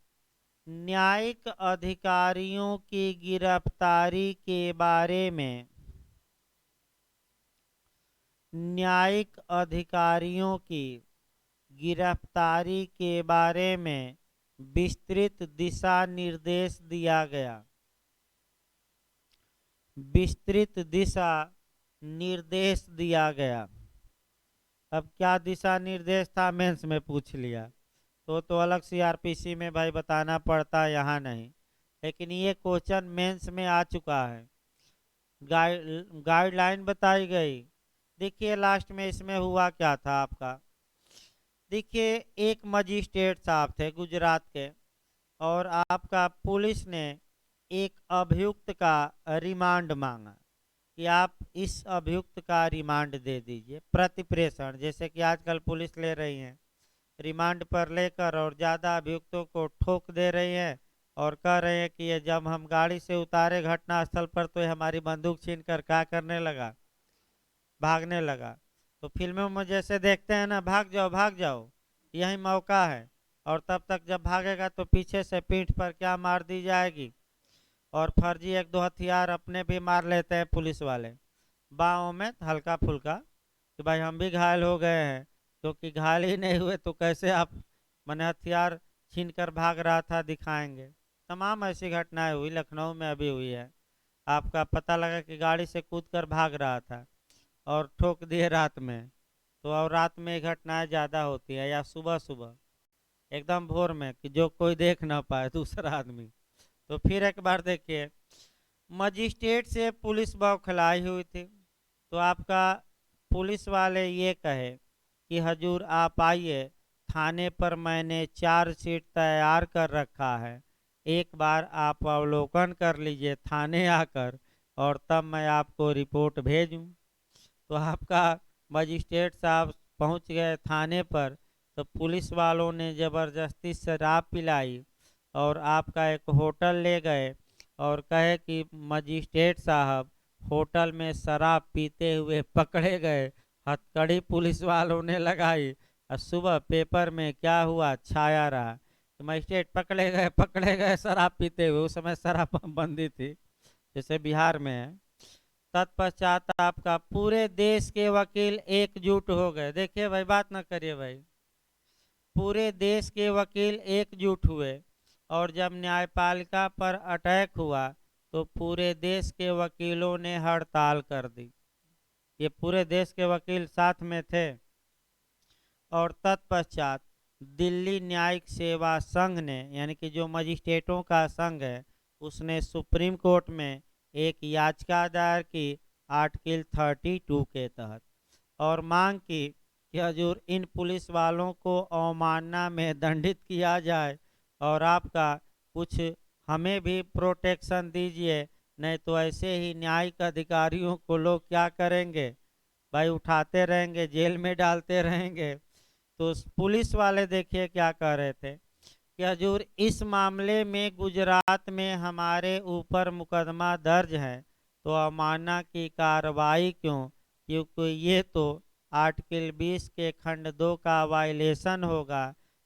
न्यायिक अधिकारियों की गिरफ्तारी के बारे में, न्यायिक अधिकारियों की गिरफ्तारी के बारे में विस्तृत दिशा निर्देश दिया गया, विस्तृत दिशा निर्देश दिया गया। अब क्या दिशा निर्देश था, मेंस में पूछ लिया तो अलग सीआरपीसी में भाई बताना पड़ता, यहाँ नहीं, लेकिन ये क्वेश्चन मेंस में आ चुका है, गाइडलाइन बताई गई। देखिए लास्ट में इसमें हुआ क्या था आपका, देखिए एक मजिस्ट्रेट साहब थे गुजरात के, और आपका पुलिस ने एक अभियुक्त का रिमांड मांगा कि आप इस अभियुक्त का रिमांड दे दीजिए, प्रतिप्रेषण, जैसे कि आजकल पुलिस ले रही है, रिमांड पर लेकर और ज़्यादा अभियुक्तों को ठोक दे रही है, और कह रहे हैं कि ये जब हम गाड़ी से उतारे घटनास्थल पर तो ये हमारी बंदूक छीन कर क्या करने लगा, भागने लगा। तो फिल्मों में जैसे देखते हैं ना, भाग जाओ यही मौका है, और तब तक जब भागेगा तो पीछे से पीठ पर क्या मार दी जाएगी, और फर्जी 1-2 हथियार अपने भी मार लेते हैं पुलिस वाले बाहों में हल्का फुल्का, कि भाई हम भी घायल हो गए हैं, क्योंकि घायल ही नहीं हुए तो कैसे आप मैंने हथियार छीन कर भाग रहा था दिखाएंगे। तमाम ऐसी घटनाएं हुई, लखनऊ में अभी हुई है, आपका पता लगा कि गाड़ी से कूद कर भाग रहा था और ठोक दिए रात में, तो और रात में घटनाएं ज़्यादा होती है, या सुबह सुबह एकदम भोर में कि जो कोई देख ना पाए दूसरा आदमी। तो फिर एक बार देखिए, मजिस्ट्रेट से पुलिस बौखलाई हुई थी, तो आपका पुलिस वाले ये कहे कि हजूर आप आइए थाने पर, मैंने चार्जशीट तैयार कर रखा है, एक बार आप अवलोकन कर लीजिए थाने आकर, और तब मैं आपको रिपोर्ट भेजूं। तो आपका मजिस्ट्रेट साहब पहुंच गए थाने पर, तो पुलिस वालों ने ज़बरदस्ती शराब पिलाई और आपका एक होटल ले गए और कहे कि मजिस्ट्रेट साहब होटल में शराब पीते हुए पकड़े गए। हथकड़ी पुलिस वालों ने लगाई और सुबह पेपर में क्या हुआ, छाया रहा कि मजिस्ट्रेट पकड़े गए शराब पीते हुए। उस समय शराब बंदी थी, जैसे बिहार में है। तत्पश्चात आपका पूरे देश के वकील एकजुट हो गए। देखिए भाई, बात ना करिए भाई, पूरे देश के वकील एकजुट हुए और जब न्यायपालिका पर अटैक हुआ तो पूरे देश के वकीलों ने हड़ताल कर दी। ये पूरे देश के वकील साथ में थे। और तत्पश्चात दिल्ली न्यायिक सेवा संघ ने, यानी कि जो मजिस्ट्रेटों का संघ है, उसने सुप्रीम कोर्ट में एक याचिका दायर की आर्टिकल 32 के तहत और मांग की कि हजूर इन पुलिस वालों को अवमानना में दंडित किया जाए और आपका कुछ हमें भी प्रोटेक्शन दीजिए, नहीं तो ऐसे ही न्यायिक अधिकारियों को लोग क्या करेंगे भाई, उठाते रहेंगे, जेल में डालते रहेंगे। तो पुलिस वाले देखिए क्या कह रहे थे कि हजूर इस मामले में गुजरात में हमारे ऊपर मुकदमा दर्ज है, तो अवमानना की कार्रवाई क्यों, क्योंकि ये तो आर्टिकल 20 के खंड 2 का वायलेशन होगा।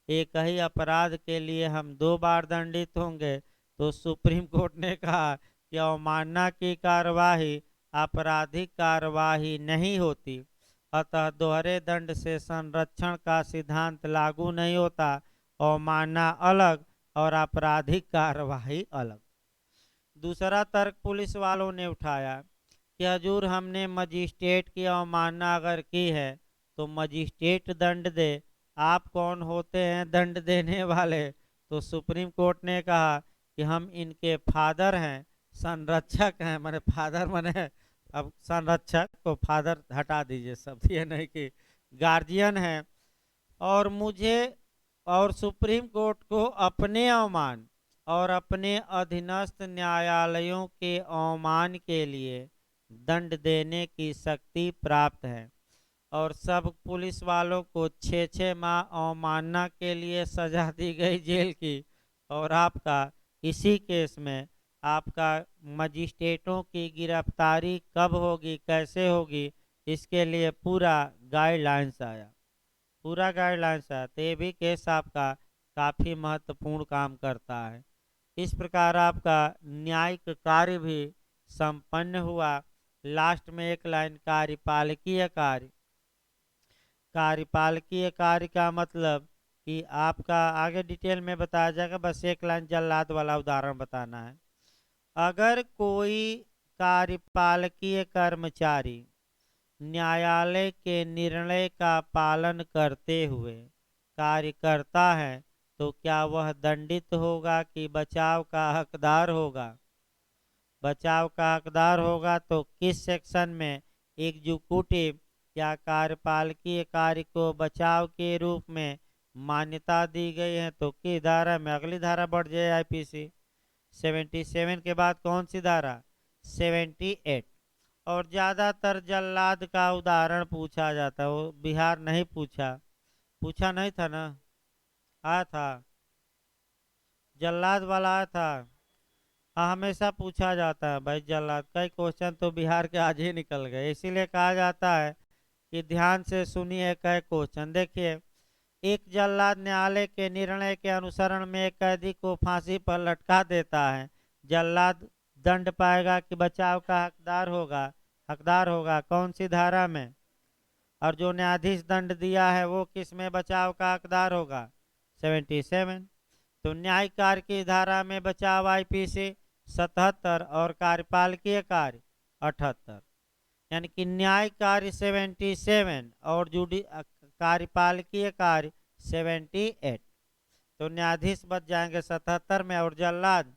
एक ही अपराध के लिए हम 2 बार दंडित होंगे। तो सुप्रीम कोर्ट ने कहा कि अवमानना की कार्यवाही आपराधिक कार्यवाही नहीं होती, अतः दोहरे दंड से संरक्षण का सिद्धांत लागू नहीं होता। अवमानना अलग और आपराधिक कार्यवाही अलग। दूसरा तर्क पुलिस वालों ने उठाया कि हजूर हमने मजिस्ट्रेट की अवमानना अगर की है तो मजिस्ट्रेट दंड दे, आप कौन होते हैं दंड देने वाले। तो सुप्रीम कोर्ट ने कहा कि हम इनके फादर हैं, संरक्षक हैं। मैंने फादर मैंने, अब संरक्षक को फादर हटा दीजिए शब्द, ये नहीं कि गार्जियन है। और मुझे और सुप्रीम कोर्ट को अपने अवमान और अपने अधीनस्थ न्यायालयों के अवमान के लिए दंड देने की शक्ति प्राप्त है। और सब पुलिस वालों को 6-6 माह अवमानना के लिए सजा दी गई जेल की। और आपका इसी केस में आपका मजिस्ट्रेटों की गिरफ्तारी कब होगी, कैसे होगी, इसके लिए पूरा गाइडलाइंस आया, पूरा गाइडलाइंस आया। तो ये भी केस आपका काफ़ी महत्वपूर्ण काम करता है। इस प्रकार आपका न्यायिक कार्य भी संपन्न हुआ। लास्ट में एक लाइन कार्यपालकीय कार्य। कार्यपालकीय कार्य का मतलब कि आपका आगे डिटेल में बताया जाएगा, बस एक लाइन जल्लाद वाला उदाहरण बताना है। अगर कोई कार्यपालकीय कर्मचारी न्यायालय के निर्णय का पालन करते हुए कार्य करता है तो क्या वह दंडित होगा कि बचाव का हकदार होगा। बचाव का हकदार होगा तो किस सेक्शन में एग्जीक्यूटिव या कार्यपालकीय कार्य को बचाव के रूप में मान्यता दी गई है, तो किस धारा में, अगली धारा बढ़ जाए आईपीसी 77 के बाद कौन सी धारा 78। और ज़्यादातर जल्लाद का उदाहरण पूछा जाता है, वो बिहार नहीं पूछा, पूछा नहीं था ना, आया था जल्लाद वाला आया था। हाँ, हमेशा पूछा जाता है भाई जल्लाद, कई क्वेश्चन तो बिहार के आज ही निकल गए, इसीलिए कहा जाता है कि ध्यान से सुनिए कई क्वेश्चन। देखिए, एक जल्लाद न्यायालय के निर्णय के अनुसरण में एक कैदी को फांसी पर लटका देता है। जल्लाद दंड पाएगा कि बचाव का हकदार होगा, हकदार होगा कौन सी धारा में। और जो न्यायाधीश दंड दिया है वो किस में बचाव का हकदार होगा 77। तो न्यायिक कार्य की धारा में बचाव आईपीसी 77 और कार्यपालकीय कार्य 78, यानी कि न्यायिक कार्य 77 और कार्यपालकीय कार्य 78। तो न्यायाधीश बच जाएंगे 77 में और जल्लाद